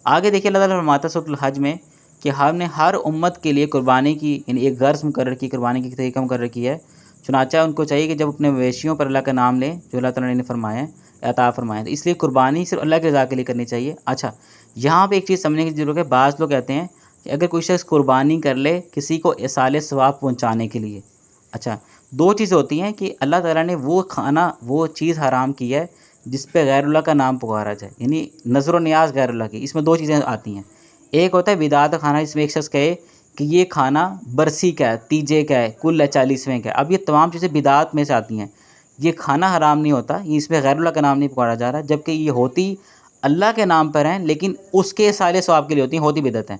Speaker 1: آگے دیکھیے اللہ تعالیٰ فرماتا ہے سورۃ الحج میں کہ ہم نے ہر امت کے لیے قربانی کی یعنی ایک غرض مقرر کی، قربانی کی طریقہ مقرر کی ہے، چنانچہ ان کو چاہیے کہ جب اپنے مویشیوں پر اللہ کا نام لیں جو اللہ تعالیٰ نے فرمایا ہے، عطا فرمایا ہے، اس لیے قربانی صرف اللہ کی رضا کے لیے کرنی چاہیے۔ اچھا یہاں پہ ایک چیز سمجھنے کی ضرورت ہے، بعض لوگ کہتے ہیں کہ اگر کوئی شخص قربانی کر لے کسی کو ایصال ثواب پہنچانے کے لیے، اچھا دو چیزیں ہوتی ہیں کہ اللہ تعالیٰ نے وہ کھانا، وہ چیز حرام کی ہے جس پہ غیر اللہ کا نام پکارا جائے، یعنی نظر و نیاز غیر اللہ کی، اس میں دو چیزیں آتی ہیں۔ ایک ہوتا ہے بدعت کا کھانا، جس میں ایک شخص کہے کہ یہ کھانا برسی کا ہے، تیجے کا ہے، کل 40ویں کا ہے۔ اب یہ تمام چیزیں بدعت میں سے آتی ہیں، یہ کھانا حرام نہیں ہوتا، یہ اس میں غیر اللہ کا نام نہیں پکارا جا رہا، جبکہ یہ ہوتی اللہ کے نام پر ہیں لیکن اس کے سارے ثواب کے لیے ہوتی بدعت ہیں۔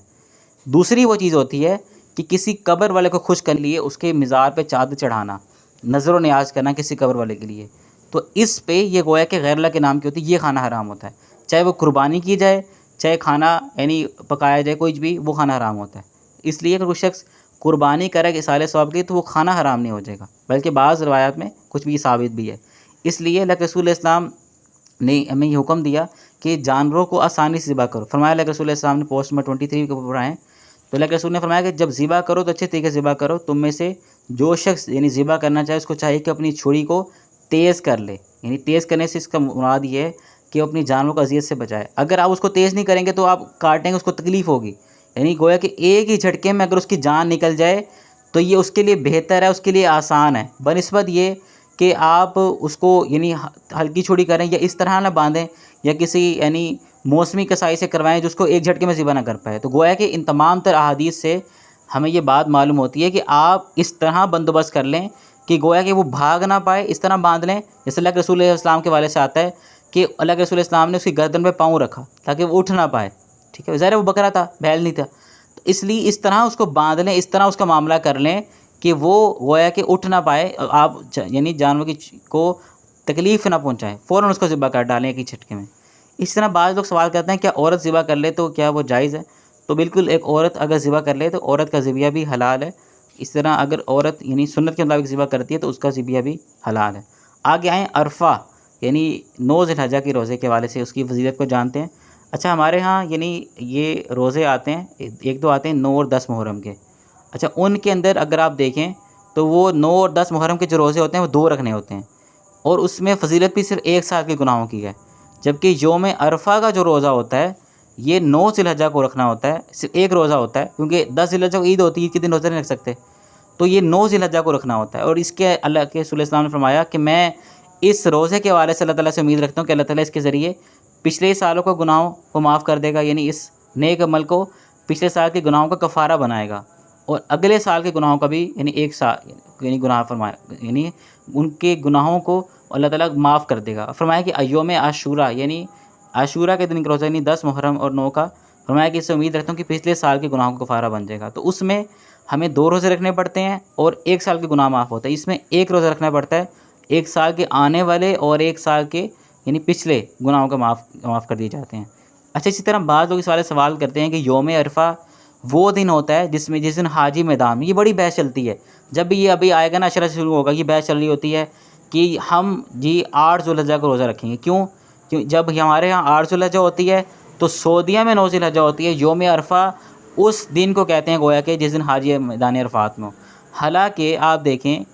Speaker 1: دوسری وہ چیز ہوتی ہے کہ کسی قبر والے کو خوش کرنے لیے اس کے مزار پہ چادر چڑھانا، نظر و نیاز کرنا کسی قبر والے کے لیے، تو اس پہ یہ گویا کہ غیر اللہ کے نام کی ہوتی ہے، یہ کھانا حرام ہوتا ہے، چاہے وہ قربانی کی جائے چاہے کھانا یعنی پکایا جائے، کوئی بھی وہ کھانا حرام ہوتا ہے۔ اس لیے اگر کوئی شخص قربانی کرے کہ سارے ثواب کے لیے تو وہ کھانا حرام نہیں ہو جائے گا، بلکہ بعض روایات میں کچھ بھی ثابت بھی ہے۔ اس لیے اللہ کے رسول اسلام نے ہمیں یہ حکم دیا کہ جانوروں کو آسانی سے ذبح کرو۔ فرمایا اللہ کے رسول السلام نے پوسٹ نمبر 23 کے اوپر پڑھائیں تو اللہ کے رسول نے فرمایا کہ جب ذبح کرو تو اچھے طریقے سے ذبح کرو، تم میں سے جو شخص یعنی ذبح کرنا چاہے اس کو چاہیے کہ اپنی چھری کو تیز کر لے، یعنی تیز کرنے سے اس کا مراد یہ ہے کہ وہ اپنی جانوروں کو اذیت سے بچائے۔ اگر آپ اس کو تیز نہیں کریں گے تو آپ کاٹیں گے اس کو تکلیف ہوگی، یعنی گویا کہ ایک ہی جھٹکے میں اگر اس کی جان نکل جائے تو یہ اس کے لیے بہتر ہے، اس کے لیے آسان ہے، بنسبت یہ کہ آپ اس کو یعنی ہلکی چھری کریں یا اس طرح نہ باندھیں یا کسی یعنی موسمی کسائی سے کروائیں جو اس کو ایک جھٹکے میں ذبح نہ کر پائے۔ تو گویا کہ ان تمام تر احادیث سے ہمیں یہ بات معلوم ہوتی ہے کہ آپ اس طرح بندوبست کر لیں کہ گویا کہ وہ بھاگ نہ پائے، اس طرح باندھ لیں جیسے اللہ کے رسول علیہ السلام کے والے سے آتا ہے کہ اللہ کے رسول السلام نے اس کی گردن پہ پاؤں رکھا تاکہ وہ اٹھ نہ پائے، ٹھیک ہے، ظاہر ہے وہ بکرا تھا، بیل نہیں تھا، تو اس لیے اس طرح اس کو باندھ لیں، اس طرح اس کا معاملہ کر لیں کہ وہ گویا کہ اٹھ نہ پائے، آپ یعنی جانور کو تکلیف نہ پہنچائیں، فوراً اس کو ذبح کر ڈالیں ایک ہی جھٹکے میں۔ اس طرح بعض لوگ سوال کرتے ہیں کیا عورت ذبح کر لے تو کیا وہ جائز ہے؟ تو بالکل ایک عورت اگر ذبح کر لے تو عورت کا ذبیحہ بھی حلال ہے۔ اس طرح اگر عورت یعنی سنت کے مطابق ذبح کرتی ہے تو اس کا ذبیحہ بھی حلال ہے۔ آگے آئیں عرفہ یعنی 9 ذی الحجہ کے روزے کے حوالے سے اس کی فضیلت کو جانتے ہیں۔ اچھا ہمارے ہاں یعنی یہ روزے آتے ہیں، ایک دو آتے ہیں 9 اور 10 محرم کے۔ اچھا ان کے اندر اگر آپ دیکھیں تو وہ 9 اور 10 محرم کے جو روزے ہوتے ہیں وہ 2 رکھنے ہوتے ہیں، اور اس میں فضیلت بھی صرف 1 سال کے گناہوں کی ہے، جبکہ یوم عرفہ کا جو روزہ ہوتا ہے یہ 9 ذی الحجہ کو رکھنا ہوتا ہے، صرف ایک روزہ ہوتا ہے، کیونکہ 10 ذی الحجہ کو عید ہوتی ہے، عید کے دن روزہ نہیں رکھ سکتے، تو یہ 9 ذی الحجہ کو رکھنا ہوتا ہے۔ اور اس کے اللہ کے رسول اسلام نے فرمایا کہ میں اس روزے کے حوالے سے اللہ تعالیٰ سے امید رکھتا ہوں کہ اللہ تعالیٰ اس کے ذریعے پچھلے سالوں کے گناہوں کو معاف کر دے گا، یعنی اس نیک عمل کو پچھلے سال کے گناہوں کا کفارہ بنائے گا، اور اگلے سال کے گناہوں کا بھی یعنی 1 سال یعنی گناہ فرمایا، یعنی ان کے گناہوں کو اللہ تعالیٰ معاف کر دے گا۔ فرمایا کہ ایوم عاشورہ یعنی عاشورہ کے دن کا روزہ یعنی 10 محرم اور 9 کا، فرمایا کہ اس سے امید رکھتا ہوں کہ پچھلے سال کے گناہوں کا کفارہ بن جائے گا۔ تو اس میں ہمیں 2 روزے رکھنے پڑتے ہیں اور 1 سال کے گناہ معاف ہوتا ہے، اس میں 1 روزہ رکھنا پڑتا ہے، 1 سال کے آنے والے اور 1 سال کے یعنی پچھلے گناہوں کا معاف کر دیے جاتے ہیں۔ اچھا اسی طرح بعض لوگ اس والے سوال کرتے ہیں کہ یوم عرفہ وہ دن ہوتا ہے جس دن حاجی میدان میں، یہ بڑی بحث چلتی ہے، جب بھی یہ ابھی آئے گا نا عشرہ سے شروع ہوگا، یہ بحث چل رہی ہوتی ہے کہ ہم 8 ذی الحجہ کو روزہ رکھیں گے، کیوں جب ہمارے ہاں 8 ذی الحجہ ہوتی ہے تو سعودیہ میں 9 ذی الحجہ ہوتی ہے۔ یوم عرفہ اس دن کو کہتے ہیں گویا کہ جس دن حاجی میدان عرفات میں ہو، حالانکہ آپ دیکھیں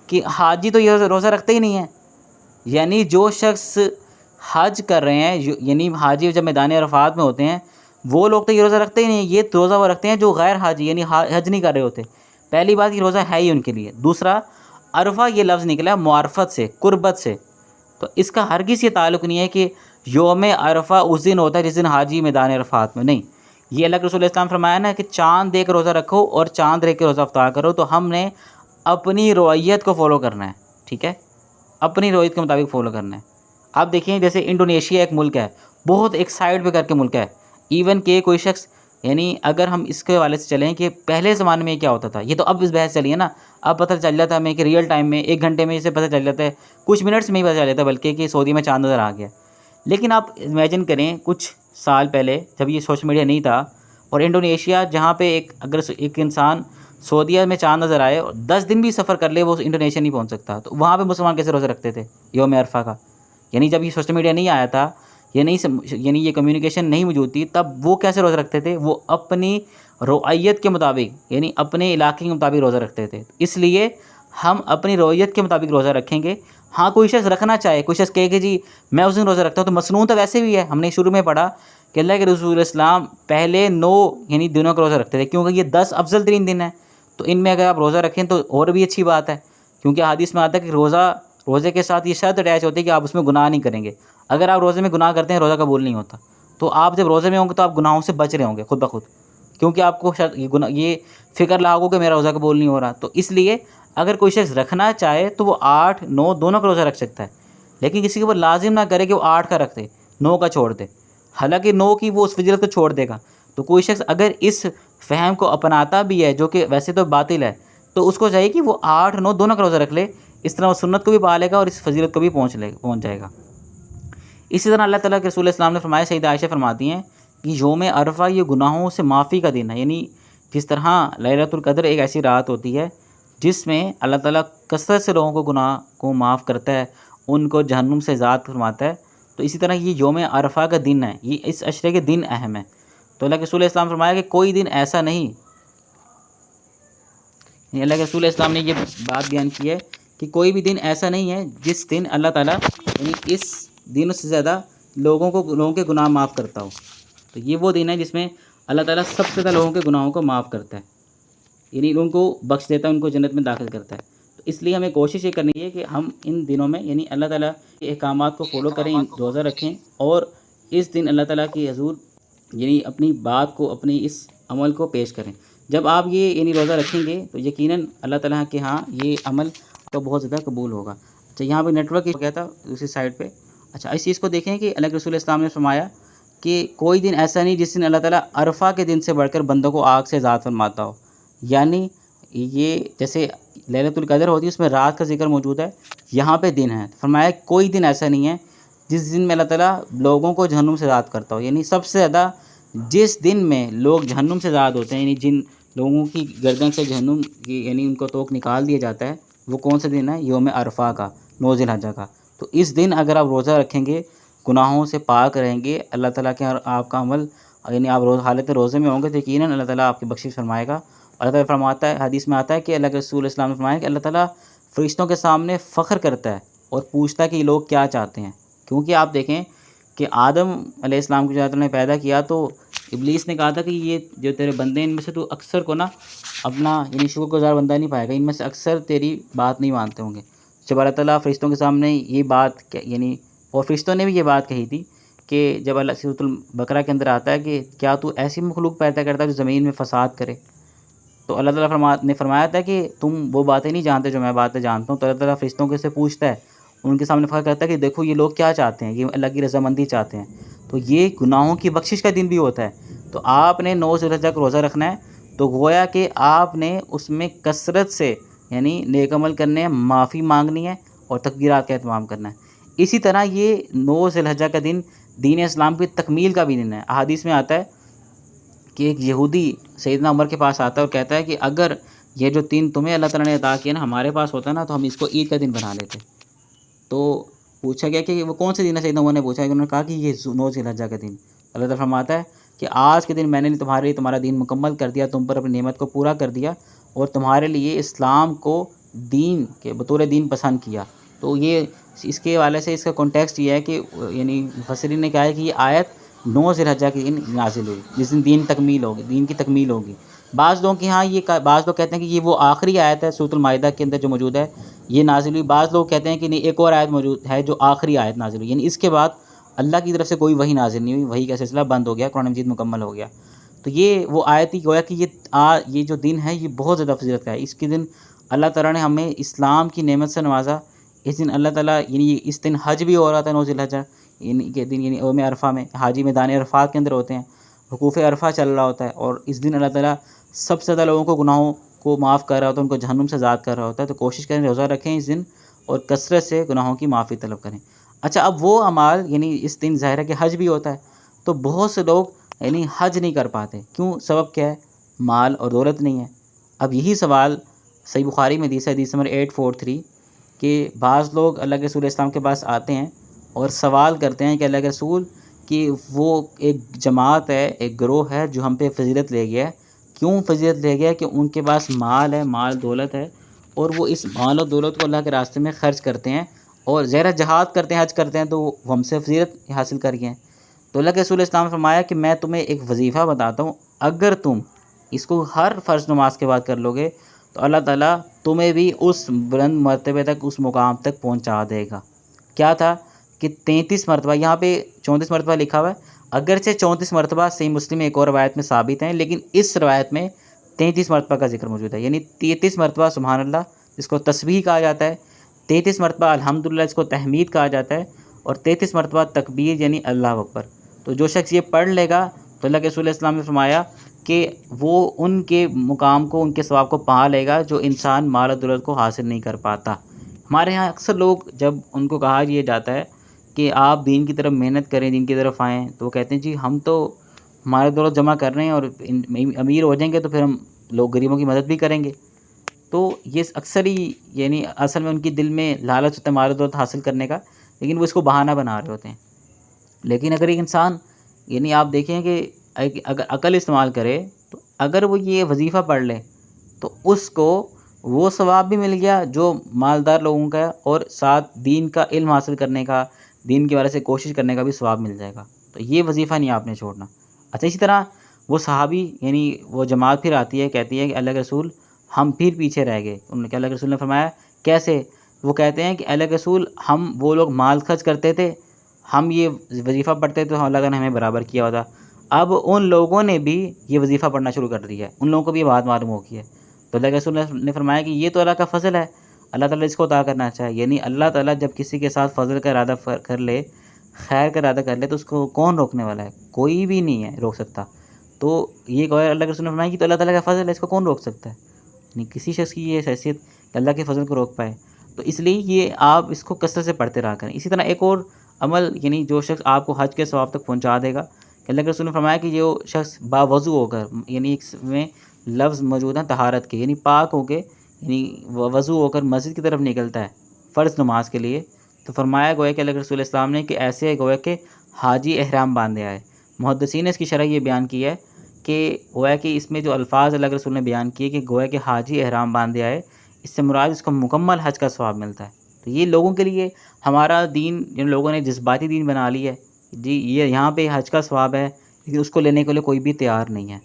Speaker 1: کہ حاجی تو یہ روزہ رکھتے ہی نہیں ہیں، یعنی جو شخص حج کر رہے ہیں یعنی حاجی جب میدان عرفات میں ہوتے ہیں وہ لوگ تو یہ روزہ رکھتے ہی نہیں ہیں، یہ روزہ وہ رکھتے ہیں جو غیر حاجی یعنی حج نہیں کر رہے ہوتے۔ پہلی بات یہ روزہ ہے ہی ان کے لیے، دوسرا عرفہ یہ لفظ نکلا معرفت سے، قربت سے، تو اس کا ہرگز یہ تعلق نہیں ہے کہ یوم عرفہ اس دن ہوتا ہے جس دن حاجی میدان عرفات میں، نہیں، یہ اللہ کے رسول اسلام فرمایا نا کہ چاند دیکھ روزہ رکھو اور چاند دیکھ کے روزہ افطار کرو، تو ہم نے اپنی رویت کو فالو کرنا ہے، ٹھیک ہے، اپنی رویت کے مطابق فالو کرنا ہے۔ آپ دیکھیں جیسے انڈونیشیا ایک ملک ہے، بہت ایک سائڈ پہ کر کے ملک ہے، ایون کہ کوئی شخص یعنی اگر ہم اس کے حوالے سے چلیں کہ پہلے زمانے میں کیا ہوتا تھا، یہ تو اب اس بحث چلی ہے نا، اب پتہ چل جاتا ہے ہمیں کہ ریئل ٹائم میں 1 گھنٹے میں اسے پتہ چل جاتا ہے، کچھ منٹس میں ہی پتہ چل جاتا ہے بلکہ کہ سعودی میں چاند نظر آ گیا۔ لیکن آپ امیجن کریں کچھ سال پہلے جب یہ سوشل میڈیا نہیں تھا اور انڈونیشیا جہاں پہ اگر ایک انسان سعودیہ میں چاند نظر آئے اور 10 دن بھی سفر کر لے وہ انڈونیشیا نہیں پہنچ سکتا، تو وہاں پہ مسلمان کیسے روزہ رکھتے تھے یوم عرفہ کا؟ یعنی جب یہ سوشل میڈیا نہیں آیا تھا، یعنی یہ کمیونیکیشن نہیں موجود تھی، تب وہ کیسے روزہ رکھتے تھے؟ وہ اپنی رویت کے مطابق یعنی اپنے علاقے کے مطابق روزہ رکھتے تھے۔ اس لیے ہم اپنی رویت کے مطابق روزہ رکھیں گے۔ ہاں کوئی شخص رکھنا چاہے، کوئی شخص کہے کہ جی میں اس دن روزہ رکھتا ہوں، تو مسنون تو ویسے بھی ہے، ہم نے شروع میں پڑھا کہ اللہ کے رسول اسلام پہلے 9 یعنی دنوں کا روزہ رکھتے تھے، کیونکہ یہ 10 افضل ترین دن ہیں، تو ان میں اگر آپ روزہ رکھیں تو اور بھی اچھی بات ہے، کیونکہ حدیث میں آتا ہے کہ روزے کے ساتھ یہ شرط اٹیچ ہوتی ہے کہ آپ اس میں گناہ نہیں کریں گے، اگر آپ روزے میں گناہ کرتے ہیں روزہ قبول نہیں ہوتا، تو آپ جب روزے میں ہوں گے تو آپ گناہوں سے بچ رہے ہوں گے خود بخود، کیونکہ آپ کو یہ فکر لاگو کہ میرا روزہ قبول نہیں ہو رہا۔ تو اس لیے اگر کوئی شخص رکھنا چاہے تو وہ 8 9 دونوں کا روزہ رکھ سکتا ہے، لیکن کسی کے اوپر لازم نہ کرے کہ وہ 8 کا رکھ دے 9 کا چھوڑ دے۔ حالانکہ 9 کی وہ اس فضیلت کو چھوڑ دے گا. تو کوئی شخص اگر اس فہم کو اپناتا بھی ہے جو کہ ویسے تو باطل ہے، تو اس کو چاہیے کہ وہ 8 9 دونوں کا روزہ رکھ لے. اس طرح وہ سنت کو بھی پا لے گا اور اس فضیلت کو بھی پہنچ جائے گا. اسی طرح اللہ تعالیٰ کے رسول اسلام نے فرمایا، سیدہ عائشہ فرماتی ہیں کہ یوم عرفہ یہ گناہوں سے معافی کا دن ہے. یعنی جس طرح لیلۃ القدر ایک ایسی رات ہوتی ہے جس میں اللہ تعالیٰ کثرت سے لوگوں کو گناہ کو معاف کرتا ہے، ان کو جہنم سے آزاد فرماتا ہے، تو اسی طرح یہ یوم عرفہ کا دن ہے، یہ اس عشرے کے دن اہم ہے. تو اللہ کے رسول اسلام فرمایا کہ کوئی دن ایسا نہیں، اللہ کے رسول اسلام نے یہ بات بیان کی ہے کہ کوئی بھی دن ایسا نہیں ہے جس دن اللہ تعالیٰ یعنی اس دن سے زیادہ لوگوں کے گناہ معاف کرتا ہو. تو یہ وہ دن ہے جس میں اللہ تعالیٰ سب سے زیادہ لوگوں کے گناہوں کو معاف کرتا ہے، یعنی ان کو بخش دیتا ہے، ان کو جنت میں داخل کرتا ہے. تو اس لیے ہمیں کوشش یہ کرنی ہے کہ ہم ان دنوں میں یعنی اللہ تعالیٰ کے احکامات کو فالو کریں، روزہ رکھیں، اور اس دن اللہ تعالیٰ کی حضور یعنی اپنی بات کو، اپنی اس عمل کو پیش کریں. جب آپ یہ یعنی روزہ رکھیں گے تو یقیناً اللہ تعالیٰ کے ہاں یہ عمل تو بہت زیادہ قبول ہوگا. اچھا، یہاں پہ نیٹ ورک ہو گیا تھا دوسری سائڈ پہ. اچھا، اس چیز کو دیکھیں کہ اللہ کے رسول اسلام نے فرمایا کہ کوئی دن ایسا نہیں جس دن اللہ تعالیٰ عرفہ کے دن سے بڑھ کر بندوں کو آگ سے آزاد فرماتا ہو. یعنی یہ جیسے لیلۃ القدر ہوتی ہے اس میں رات کا ذکر موجود ہے، یہاں پہ دن ہے. فرمایا کوئی دن ایسا نہیں ہے جس دن میں اللہ تعالیٰ لوگوں کو جہنم سے آزاد کرتا ہو. یعنی سب سے زیادہ جس دن میں لوگ جہنم سے آزاد ہوتے ہیں، یعنی جن لوگوں کی گردن سے جہنم کی یعنی ان کو توق نکال دیا جاتا ہے، وہ کون سا دن ہے؟ یوم عرفہ کا، 9 ذی الحجہ کا. تو اس دن اگر آپ روزہ رکھیں گے، گناہوں سے پاک رہیں گے، اللہ تعالیٰ کے آپ کا عمل یعنی آپ حالت روزے میں ہوں گے تو یقیناً اللہ تعالیٰ آپ کی بخشش فرمائے گا. اللہ تعالیٰ فرماتا ہے، حدیث میں آتا ہے کہ اللہ کے رسول اسلام نے فرمایا کہ اللہ تعالیٰ فرشتوں کے سامنے فخر کرتا ہے اور پوچھتا ہے کہ یہ لوگ کیا چاہتے ہیں. کیونکہ آپ دیکھیں کہ آدم علیہ السلام کو جب اللہ نے پیدا کیا تو ابلیس نے کہا تھا کہ یہ جو تیرے بندے ہیں ان میں سے تو اکثر کو نا اپنا یعنی شکر گزار بندہ نہیں پائے گا، ان میں سے اکثر تیری بات نہیں مانتے ہوں گے. جب اللہ تعالیٰ فرشتوں کے سامنے یہ بات یعنی اور فرشتوں نے بھی یہ بات کہی تھی کہ جب اللہ سورۃ البقرہ کے اندر آتا ہے کہ کیا تو ایسی مخلوق پیدا کرتا ہے جو زمین میں فساد کرے، تو اللہ تعالیٰ نے فرمایا تھا کہ تم وہ باتیں نہیں جانتے جو میں باتیں جانتا ہوں. تو اللہ تعالیٰ فرشتوں کے سے پوچھتا ہے، ان کے سامنے فخر کرتا ہے کہ دیکھو یہ لوگ کیا چاہتے ہیں، یہ اللہ کی رضامندی چاہتے ہیں. تو یہ گناہوں کی بخشش کا دن بھی ہوتا ہے. تو آپ نے 9 ذی الحجہ کا روزہ رکھنا ہے، تو گویا کہ آپ نے اس میں کثرت سے یعنی نیک عمل کرنے ہیں، معافی مانگنی ہے اور تکبیرات کا اہتمام کرنا ہے. اسی طرح یہ 9 ذی الحجہ کا دن دین اسلام کی تکمیل کا بھی دن ہے. احادیث میں آتا ہے کہ ایک یہودی سیدنا عمر کے پاس آتا ہے اور کہتا ہے کہ اگر یہ جو دن تمہیں اللہ تعالیٰ نے عطا کیا نا ہمارے پاس ہوتا نا تو ہم اس کو عید کا دن بنا لیتے. تو پوچھا گیا کہ وہ کون سے دن ہے؟ سیدنا عمر نے پوچھا کہ انہوں نے کہا کہ یہ 9 ذی الحجہ کا دن. اللہ تعالیٰ فرماتا ہے کہ آج کے دن میں نے تمہارا دین مکمل کر دیا، تم پر اپنی نعمت کو پورا کر دیا اور تمہارے لیے اسلام کو دین کے بطور دین پسند کیا. تو یہ اس کے حوالے سے اس کا کانٹیکسٹ یہ ہے کہ یعنی مفسرین نے کہا ہے کہ یہ آیت 9 ذی الحجہ کے دن نازل ہوئی جس دن دین کی تکمیل ہوگی. بعض لوگوں کے ہاں بعض لوگ کہتے ہیں کہ یہ وہ آخری آیت ہے سورۃ المائدہ کے اندر جو موجود ہے یہ نازل ہوئی. بعض لوگ کہتے ہیں کہ نہیں، ایک اور آیت موجود ہے جو آخری آیت نازل ہوئی، یعنی اس کے بعد اللہ کی طرف سے کوئی وحی نازل نہیں ہوئی، وحی کا سلسلہ بند ہو گیا، قرآن مجید مکمل ہو گیا. تو یہ وہ آیت ہی گویا کہ یہ جو دن ہے یہ بہت زیادہ فضیلت کا ہے. اس کے دن اللہ تعالیٰ نے ہمیں اسلام کی نعمت سے نوازا. اس دن اللہ تعالیٰ یعنی اس دن حج بھی ہو رہا تھا 9 ذی الحجہ کے دن، یعنی یوم عرفہ میں حاجی میدان عرفات کے اندر ہوتے ہیں، وقوف عرفہ چل رہا ہوتا ہے، اور اس دن اللہ تعالیٰ سب سے زیادہ لوگوں کو گناہوں کو معاف کر رہا ہوتا ہے، ان کو جہنم سے آزاد کر رہا ہوتا ہے. تو کوشش کریں روزہ رکھیں اس دن اور کثرت سے گناہوں کی معافی طلب کریں. اچھا، اب وہ اعمال یعنی اس دن ظاہر ہے کہ حج بھی ہوتا ہے، تو بہت سے لوگ یعنی حج نہیں کر پاتے. کیوں؟ سبب کیا ہے؟ مال اور دولت نہیں ہے. اب یہی سوال صحیح بخاری میں حدیث نمبر 843 کہ بعض لوگ اللہ کے رسول اسلام کے پاس آتے ہیں اور سوال کرتے ہیں کہ اللہ کے رسول کہ وہ ایک جماعت ہے، ایک گروہ ہے جو ہم پہ فضیلت لے گیا ہے. کیوں فضیلت لے گیا؟ کہ ان کے پاس مال ہے، مال دولت ہے، اور وہ اس مال و دولت کو اللہ کے راستے میں خرچ کرتے ہیں اور زیرہ جہاد کرتے ہیں، حج کرتے ہیں، تو وہ ہم سے فضیلت حاصل کر گئے ہیں. تو اللہ کے رسول اسلام نے فرمایا کہ میں تمہیں ایک وظیفہ بتاتا ہوں، اگر تم اس کو ہر فرض نماز کے بعد کر لو گے تو اللہ تعالیٰ تمہیں بھی اس بلند مرتبے تک، اس مقام تک پہنچا دے گا. کیا تھا کہ 33 مرتبہ، یہاں پہ 34 مرتبہ لکھا ہوا ہے، اگرچہ 34 مرتبہ صحیح مسلم میں ایک اور روایت میں ثابت ہیں، لیکن اس روایت میں 33 مرتبہ کا ذکر موجود ہے. یعنی 33 مرتبہ سبحان اللہ جس کو تسبیح کہا جاتا ہے، 33 مرتبہ الحمدللہ جس کو تحمید کہا جاتا ہے، اور 33 مرتبہ تکبیر یعنی اللہ اکبر. تو جو شخص یہ پڑھ لے گا تو اللہ کے رسول اسلام نے فرمایا کہ وہ ان کے مقام کو، ان کے ثواب کو پا لے گا جو انسان مال و دولت کو حاصل نہیں کر پاتا۔ ہمارے ہاں اکثر لوگ جب ان کو کہا یہ جاتا ہے کہ آپ دین کی طرف محنت کریں، دین کی طرف آئیں، تو وہ کہتے ہیں جی ہم تو مال و دولت جمع کر رہے ہیں اور امیر ہو جائیں گے تو پھر ہم لوگ غریبوں کی مدد بھی کریں گے۔ تو یہ اکثر ہی یعنی اصل میں ان کی دل میں لالچ ہوتا ہے مال و دولت حاصل کرنے کا، لیکن وہ اس کو بہانہ بنا رہے ہوتے ہیں۔ لیکن اگر ایک انسان یعنی آپ دیکھیں کہ اگر عقل استعمال کرے تو اگر وہ یہ وظیفہ پڑھ لے تو اس کو وہ ثواب بھی مل گیا جو مالدار لوگوں کا، اور ساتھ دین کا علم حاصل کرنے کا، دین کے بارے سے کوشش کرنے کا بھی ثواب مل جائے گا۔ تو یہ وظیفہ نہیں آپ نے چھوڑنا۔ اچھا، اسی طرح وہ صحابی یعنی وہ جماعت پھر آتی ہے، کہتی ہے کہ اللہ کے رسول ہم پھر پیچھے رہ گئے۔ انہوں نے کہ اللہ کے رسول نے فرمایا کیسے؟ وہ کہتے ہیں کہ اللہ کے رسول ہم وہ لوگ مال خرچ کرتے تھے، ہم یہ وظیفہ پڑھتے تو اللہ تعالیٰ نے ہمیں برابر کیا ہوتا۔ اب ان لوگوں نے بھی یہ وظیفہ پڑھنا شروع کر دیا ہے، ان لوگوں کو بھی یہ بات معلوم ہو گئی ہے۔ تو اللہ کے رسول نے فرمایا کہ یہ تو اللہ کا فضل ہے، اللہ تعالیٰ اس کو عطا کرنا چاہے۔ یعنی اللہ تعالیٰ جب کسی کے ساتھ فضل کا ارادہ کر لے، خیر کا ارادہ کر لے، تو اس کو کون روکنے والا ہے؟ کوئی بھی نہیں ہے روک سکتا۔ تو یہ کہ اللہ کے رسول نے فرمایا کہ تو اللہ تعالیٰ کا فضل ہے، اس کو کون روک سکتا ہے؟ یعنی کسی شخص کی یہ حیثیت کہ اللہ کے فضل کو روک پائے، تو اس لیے یہ آپ اس کو کثرت سے پڑھتے رہا کریں۔ اسی طرح ایک اور عمل یعنی جو شخص آپ کو حج کے ثواب تک پہنچا دے گا کہ اللہ کے رسول نے فرمایا کہ جو شخص باوضو ہو کر، یعنی اس میں لفظ موجود ہیں طہارت کے، یعنی پاک ہو کے یعنی وضو ہو کر مسجد کی طرف نکلتا ہے فرض نماز کے لیے، تو فرمایا گویا کہ اللہ کے رسول اسلام نے کہ ایسے گویا کہ حاجی احرام باندھے آئے۔ محدثین نے اس کی شرح یہ بیان کی ہے کہ گویا کہ اس میں جو الفاظ اللہ کے رسول نے بیان کیے کہ گویا کہ حاجی احرام باندھے آئے، اس سے مراد اس کو مکمل حج کا ثواب ملتا ہے۔ تو یہ لوگوں کے لیے ہمارا دین جن لوگوں نے جذباتی دین بنا لی ہے، جی یہ یہاں پہ حج کا ثواب ہے لیکن اس کو لینے کے لیے کوئی بھی تیار نہیں ہے،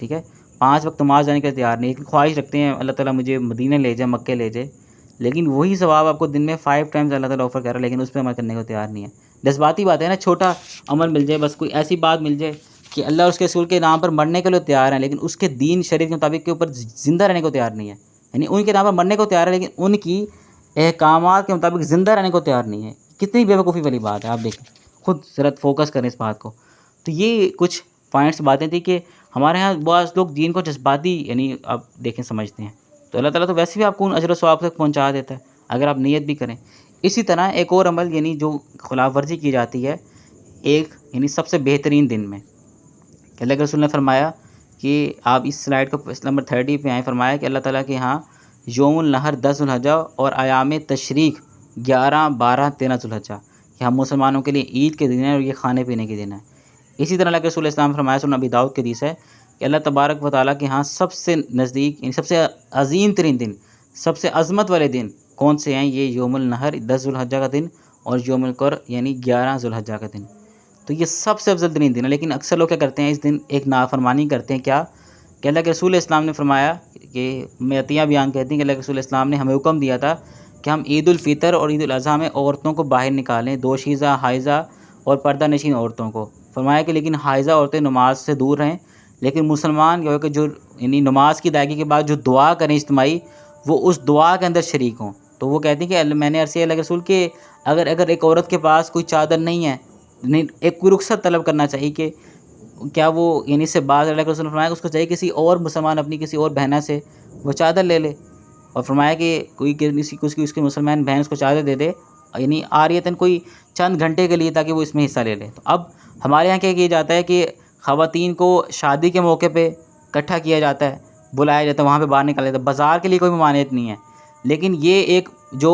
Speaker 1: ٹھیک ہے، 5 وقت نماز جانے کے لیے تیار نہیں، لیکن خواہش رکھتے ہیں اللہ تعالیٰ مجھے مدینہ لے جائے، مکے لے جائے، لیکن وہی ثواب آپ کو دن میں 5 ٹائمز اللہ تعالیٰ آفر کر رہا ہے، لیکن اس پہ عمل کرنے کو تیار نہیں ہے۔ جذباتی بات ہے نا، چھوٹا عمل مل جائے، بس کوئی ایسی بات مل جائے کہ اللہ اور اس کے رسول کے نام پر مرنے کے لیے تیار ہیں لیکن اس کے دین شریعت کے مطابق کے اوپر زندہ رہنے کو تیار نہیں ہے، یعنی ان کے نام پر مرنے کو تیار ہے لیکن ان کی احکامات کے مطابق زندہ رہنے کو تیار نہیں ہے۔ کتنی بیوقوفی والی بات ہے، آپ دیکھیں خود ذرا فوکس کریں اس بات کو۔ تو یہ کچھ پوائنٹس باتیں تھیں کہ ہمارے ہاں بعض لوگ دین کو جذباتی یعنی آپ دیکھیں سمجھتے ہیں، تو اللہ تعالیٰ تو ویسے بھی آپ کو ان اجر و ثواب تک پہنچا دیتا ہے اگر آپ نیت بھی کریں۔ اسی طرح ایک اور عمل یعنی جو خلاف ورزی کی جاتی ہے ایک یعنی سب سے بہترین دن میں، کہ اللہ کے رسول نے فرمایا کہ آپ اس سلائڈ کو نمبر 30 پہ آئیں، فرمایا کہ اللہ تعالیٰ کے ہاں یوم النحر 10 ذوالحجہ اور ایام تشریق 11، 12، 13 ذوالحجہ یہ ہم مسلمانوں کے لیے عید کے دن ہے اور یہ کھانے پینے کے دن ہے۔ اسی طرح اللہ کے رسول اسلام فرمایا سنن ابی داؤد کی حدیث ہے کہ اللہ تبارک و تعالیٰ کے ہاں سب سے نزدیک یعنی سب سے عظیم ترین دن، سب سے عظمت والے دن کون سے ہیں؟ یہ یوم النحر 10 ذوالحجہ کا دن اور یوم القر یعنی 11 ذوالحجہ کا دن، تو یہ سب سے افضل ترین دن ہے۔ لیکن اکثر لوگ کیا کرتے ہیں اس دن ایک نافرمانی کرتے ہیں، کیا کہ اللہ کے رسول اسلام نے فرمایا کہ عطیہ بیان کہتی ہیں کہ اللہ کے رسول اسلام نے ہمیں حکم دیا تھا کہ ہم عید الفطر اور عید الاضحیٰ میں عورتوں کو باہر نکالیں، دوشیزہ، حائضہ اور پردہ نشین عورتوں کو، فرمایا کہ لیکن حائضہ عورتیں نماز سے دور رہیں، لیکن مسلمان جو یعنی نماز کی ادائیگی کے بعد جو دعا کریں اجتماعی، وہ اس دعا کے اندر شریک ہوں۔ تو وہ کہتی ہیں کہ میں نے عرض کیا اللہ کے رسول کہ اگر ایک عورت کے پاس کوئی چادر نہیں ہے، ایک کوئی رخصت طلب کرنا چاہیے کہ کیا وہ یعنی اس سے بعض اللہ کے رسول نے فرمایا اس کو چاہیے کسی اور مسلمان اپنی کسی اور بہنہ سے وہ چادر لے لے، اور فرمایا کہ کوئی اس کی مسلمان بہن اس کو چادر دے دے یعنی عاریتاً کوئی چند گھنٹے کے لیے تاکہ وہ اس میں حصہ لے لے۔ تو اب ہمارے یہاں کیا کیا جاتا ہے کہ خواتین کو شادی کے موقع پہ اکٹھا کیا جاتا ہے، بلایا جاتا ہے، وہاں پہ باہر نکالا جاتا ہے، بازار کے لیے کوئی ممانعت نہیں ہے، لیکن یہ ایک جو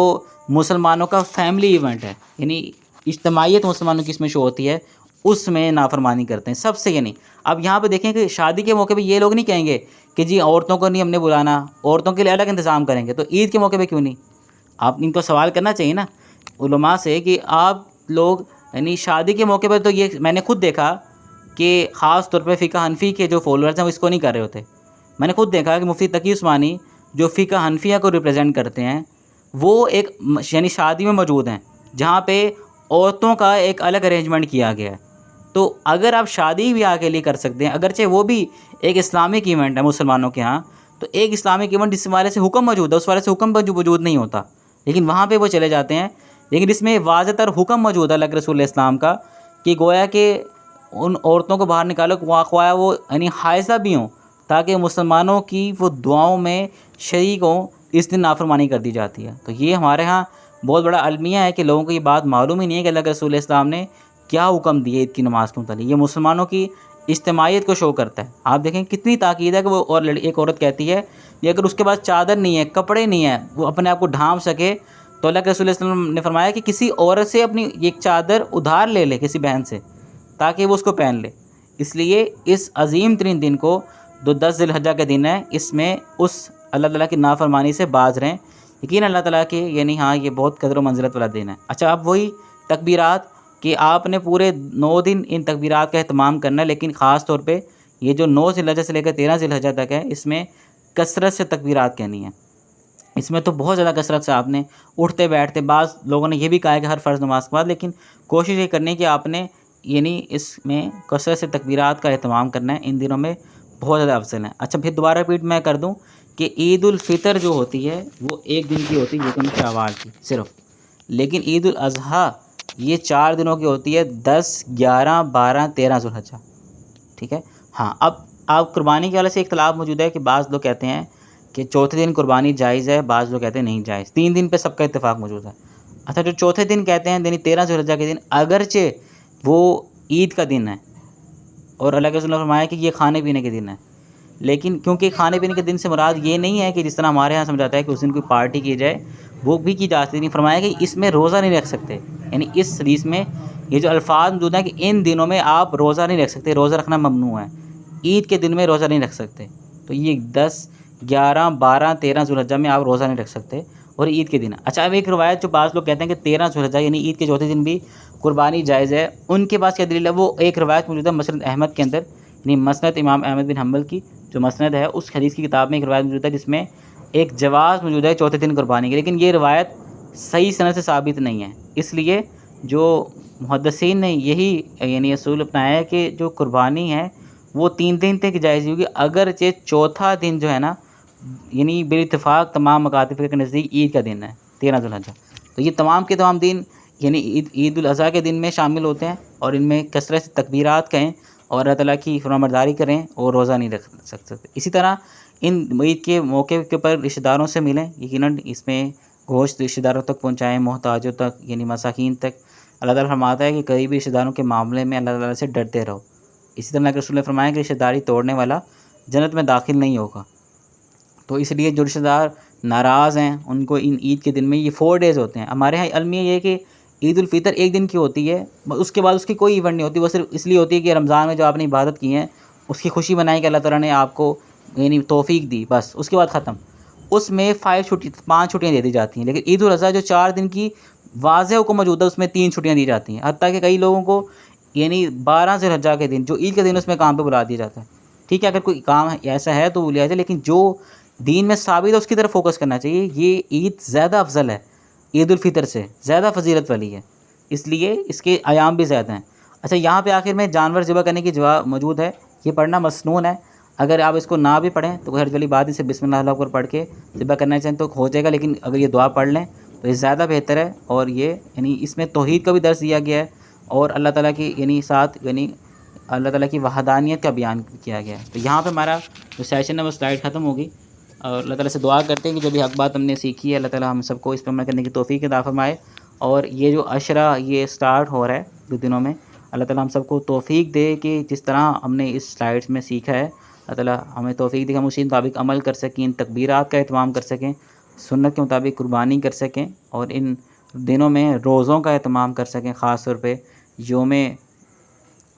Speaker 1: مسلمانوں کا فیملی ایونٹ ہے یعنی اجتماعیت مسلمانوں کی اس میں شو ہوتی ہے، اس میں نافرمانی کرتے ہیں سب سے۔ یعنی اب یہاں پہ دیکھیں کہ شادی کے موقع پہ یہ لوگ نہیں کہیں گے کہ جی عورتوں کو نہیں ہم نے بلانا، عورتوں کے لیے الگ انتظام کریں گے، تو عید کے موقع پہ کیوں نہیں؟ آپ ان کو سوال کرنا چاہیے نا علماء سے کہ آپ لوگ یعنی شادی کے موقع پہ، تو یہ میں نے خود دیکھا کہ خاص طور پہ فقہ حنفی کے جو فالوورز ہیں وہ اس کو نہیں کر رہے ہوتے۔ میں نے خود دیکھا کہ مفتی تقی عثمانی جو فقہ حنفیہ کو ریپرزینٹ کرتے ہیں، وہ ایک یعنی شادی میں موجود ہیں جہاں پہ عورتوں کا ایک الگ ارینجمنٹ کیا گیا ہے۔ تو اگر آپ شادی بھی آ کے لیے کر سکتے ہیں، اگرچہ وہ بھی ایک اسلامک ایونٹ ہے مسلمانوں کے ہاں، تو ایک اسلامک ایونٹ جس والے سے حکم موجود ہے اس والے سے حکم وجود نہیں ہوتا، لیکن وہاں پہ وہ چلے جاتے ہیں، لیکن اس میں واضح تر حکم موجود ہے اللہ کے رسول اسلام کا کہ گویا کہ ان عورتوں کو باہر نکالو خواہ وہ یعنی حائضہ بھی ہوں، تاکہ مسلمانوں کی وہ دعاؤں میں شریک ہوں۔ اس دن نافرمانی کر دی جاتی ہے۔ تو یہ ہمارے ہاں بہت بڑا المیہ ہے کہ لوگوں کو یہ بات معلوم ہی نہیں ہے کہ اللہ کے رسول اسلام نے کیا حکم دیے عید کی نماز کے متعلق۔ یہ مسلمانوں کی اجتماعیت کو شو کرتا ہے۔ آپ دیکھیں کتنی تاکید ہے کہ وہ اور ایک عورت کہتی ہے کہ اگر اس کے پاس چادر نہیں ہے، کپڑے نہیں ہیں، وہ اپنے آپ کو ڈھانپ سکے، تو اللہ کے رسول صلی اللہ علیہ وسلم نے فرمایا کہ کسی عورت سے اپنی ایک چادر ادھار لے لے، کسی بہن سے، تاکہ وہ اس کو پہن لے۔ اس لیے اس عظیم ترین دن کو جو 10 ذی الحجہ کا دن ہے، اس میں اس اللہ تعالیٰ کی نافرمانی سے باز رہیں۔ یقین اللہ تعالیٰ کے یعنی ہاں یہ بہت قدر و منزلت والا دن ہے۔ اچھا، اب وہی تکبیرات کہ آپ نے پورے 9 دن ان تکبیرات کا اہتمام کرنا ہے، لیکن خاص طور پہ یہ جو 9 ذی الحجہ سے لے کر 13 ذی الحجہ تک ہے، اس میں کثرت سے تکبیرات کہنی ہے۔ اس میں تو بہت زیادہ کثرت سے آپ نے اٹھتے بیٹھتے، بعض لوگوں نے یہ بھی کہا ہے کہ ہر فرض نماز کے بعد، لیکن کوشش یہ کرنی ہے کہ آپ نے یعنی اس میں کثرت سے تکبیرات کا اہتمام کرنا ہے، ان دنوں میں بہت زیادہ افضل ہیں۔ اچھا، پھر دوبارہ ریپیٹ میں کر دوں کہ عید الفطر جو ہوتی ہے وہ 1 دن کی ہوتی ہے، یکم شوال کی صرف، لیکن عید الاضحیٰ یہ 4 دنوں کی ہوتی ہے، 10، 11، 12، 13 ذی الحجہ، ٹھیک ہے۔ ہاں، اب قربانی کے حوالے سے اختلاف موجود ہے کہ بعض لوگ کہتے ہیں کہ چوتھے دن قربانی جائز ہے، بعض لوگ کہتے ہیں نہیں جائز۔ 3 دن پہ سب کا اتفاق موجود ہے۔ اچھا، جو چوتھے دن کہتے ہیں یعنی 13 ذی الحجہ کے دن، اگرچہ وہ عید کا دن ہے اور اللہ کے رسول نے فرمایا کہ یہ کھانے پینے کے دن ہے، لیکن کیونکہ کھانے پینے کے دن سے مراد یہ نہیں ہے کہ جس طرح ہمارے ہاں سمجھاتا ہے کہ اس دن کوئی پارٹی کی جائے، وہ بھی کی جاتی نہیں۔ فرمایا کہ اس میں روزہ نہیں رکھ سکتے، یعنی اس حدیث میں یہ جو الفاظ موجود ہیں کہ ان دنوں میں آپ روزہ نہیں رکھ سکتے، روزہ رکھنا ممنوع ہے، عید کے دن میں روزہ نہیں رکھ سکتے۔ تو یہ 10، 11، 12، 13 ذی الحجہ میں آپ روزہ نہیں رکھ سکتے، اور عید کے دن ہے۔ اچھا، اب ایک روایت جو بعض لوگ کہتے ہیں کہ 13 ذی الحجہ یعنی عید کے چوتھے دن بھی قربانی جائز ہے، ان کے پاس کیا دلیل ہے؟ وہ ایک روایت موجود ہے مسند احمد کے اندر، یعنی مسند امام احمد بن حنبل کی جو مسند ہے، اس حدیث کی کتاب میں ایک روایت موجود ہے جس میں ایک جواز موجود ہے چوتھے دن قربانی کی، لیکن یہ روایت صحیح سند سے ثابت نہیں ہے۔ اس لیے جو محدثین نے یہی یعنی اصول اپنایا ہے کہ جو قربانی ہے وہ 3 دن تک جائز ہوگی، اگرچہ چوتھا دن جو ہے نا یعنی بالاتفاق تمام مکاتب کے نزدیک عید کا دن ہے، 13 ذی الحجہ۔ تو یہ تمام کے تمام دن یعنی عید الاضحیٰ کے دن میں شامل ہوتے ہیں، اور ان میں کثرت سے تکبیرات کہیں اور اللہ تعالیٰ کی فرمانبرداری کریں اور روزہ نہیں رکھ سکتے۔ اسی طرح ان عید کے موقع کے پر رشتہ داروں سے ملیں، یقیناً اس میں گوشت رشتہ داروں تک پہنچائیں، محتاجوں تک یعنی مساکین تک۔ اللہ تعالیٰ فرماتا ہے کہ قریبی رشتہ داروں کے معاملے میں اللہ تعالیٰ سے ڈرتے رہو۔ اسی طرح کہ رسول نے فرمایا کہ رشتہ داری توڑنے والا جنت میں داخل نہیں ہوگا۔ تو اس لیے جو رشتہ دار ناراض ہیں ان کو ان عید کے دن میں یہ 4 ڈیز ہوتے ہیں۔ ہمارے ہاں المیہ یہ ہے کہ عید الفطر 1 دن کی ہوتی ہے، اس کے بعد اس کی کوئی ایونٹ نہیں ہوتی، وہ صرف اس لیے ہوتی ہے کہ رمضان میں جو آپ نے عبادت کی ہیں اس کی خوشی منائی کہ اللہ تعالیٰ نے آپ کو یعنی توفیق دی، بس اس کے بعد ختم۔ اس میں 5 چھٹیاں دے دی جاتی ہیں، لیکن عید الاضحیٰ جو 4 دن کی واضح حکم موجود ہے اس میں 3 چھٹیاں دی جاتی ہیں، حتیٰ کہ کئی لوگوں کو یعنی 12 ذی الحجہ کے دن جو عید کے دن اس میں کام پہ بلا دیا جاتا ہے۔ ٹھیک ہے، اگر کوئی کام ایسا ہے تو وہ لیا جائے، لیکن جو دین میں ثابت ہے اس کی طرف فوکس کرنا چاہیے۔ یہ عید زیادہ افضل ہے، عید الفطر سے زیادہ فضیلت والی ہے، اس لیے اس کے ایام بھی زیادہ ہیں۔ اچھا، یہاں پہ آخر میں جانور ذبح کرنے کی جواب موجود ہے، یہ پڑھنا مسنون ہے۔ اگر آپ اس کو نہ بھی پڑھیں تو ہر جلی بات اسے بسم اللہ اللہ اکبر پڑھ کے ذبح کرنا چاہیں تو ہو جائے گا، لیکن اگر یہ دعا پڑھ لیں تو یہ زیادہ بہتر ہے، اور یہ یعنی اس میں توحید کا بھی درس دیا گیا ہے، اور اللہ تعالیٰ کی یعنی ساتھ یعنی اللہ تعالیٰ کی وحدانیت کا بیان کیا گیا ہے۔ تو یہاں پہ ہمارا جو سیشن ہے وہ سلائڈ ختم ہوگی، اور اللہ تعالیٰ سے دعا کرتے ہیں کہ جو بھی حق بات ہم نے سیکھی ہے اللہ تعالیٰ ہم سب کو اس پر عمل کرنے کی توفیق عطا فرمائے، اور یہ جو عشرہ یہ سٹارٹ ہو رہا ہے 2 دنوں میں، اللہ تعالیٰ ہم سب کو توفیق دے کہ جس طرح ہم نے اس سلائڈس میں سیکھا ہے، اللہ تعالیٰ ہمیں توفیق دے کہ ہم اسی مطابق عمل کر سکیں، ان تکبیرات کا اہتمام کر سکیں، سنت کے مطابق قربانی کر سکیں، اور ان دنوں میں روزوں کا اہتمام کر سکیں، خاص طور پہ یوم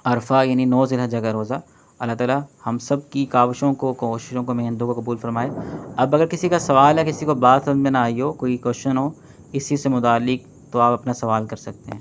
Speaker 1: عرفہ یعنی 9 ذی الحجہ کا روزہ۔ اللہ تعالیٰ ہم سب کی کاوشوں کو، کوششوں کو، محنتوں کو قبول فرمائے۔ اب اگر کسی کا سوال ہے، کسی کو بات سمجھ میں نہ آئی ہو، کوئی کوشچن ہو اس چیز سے متعلق، تو آپ اپنا سوال کر سکتے ہیں۔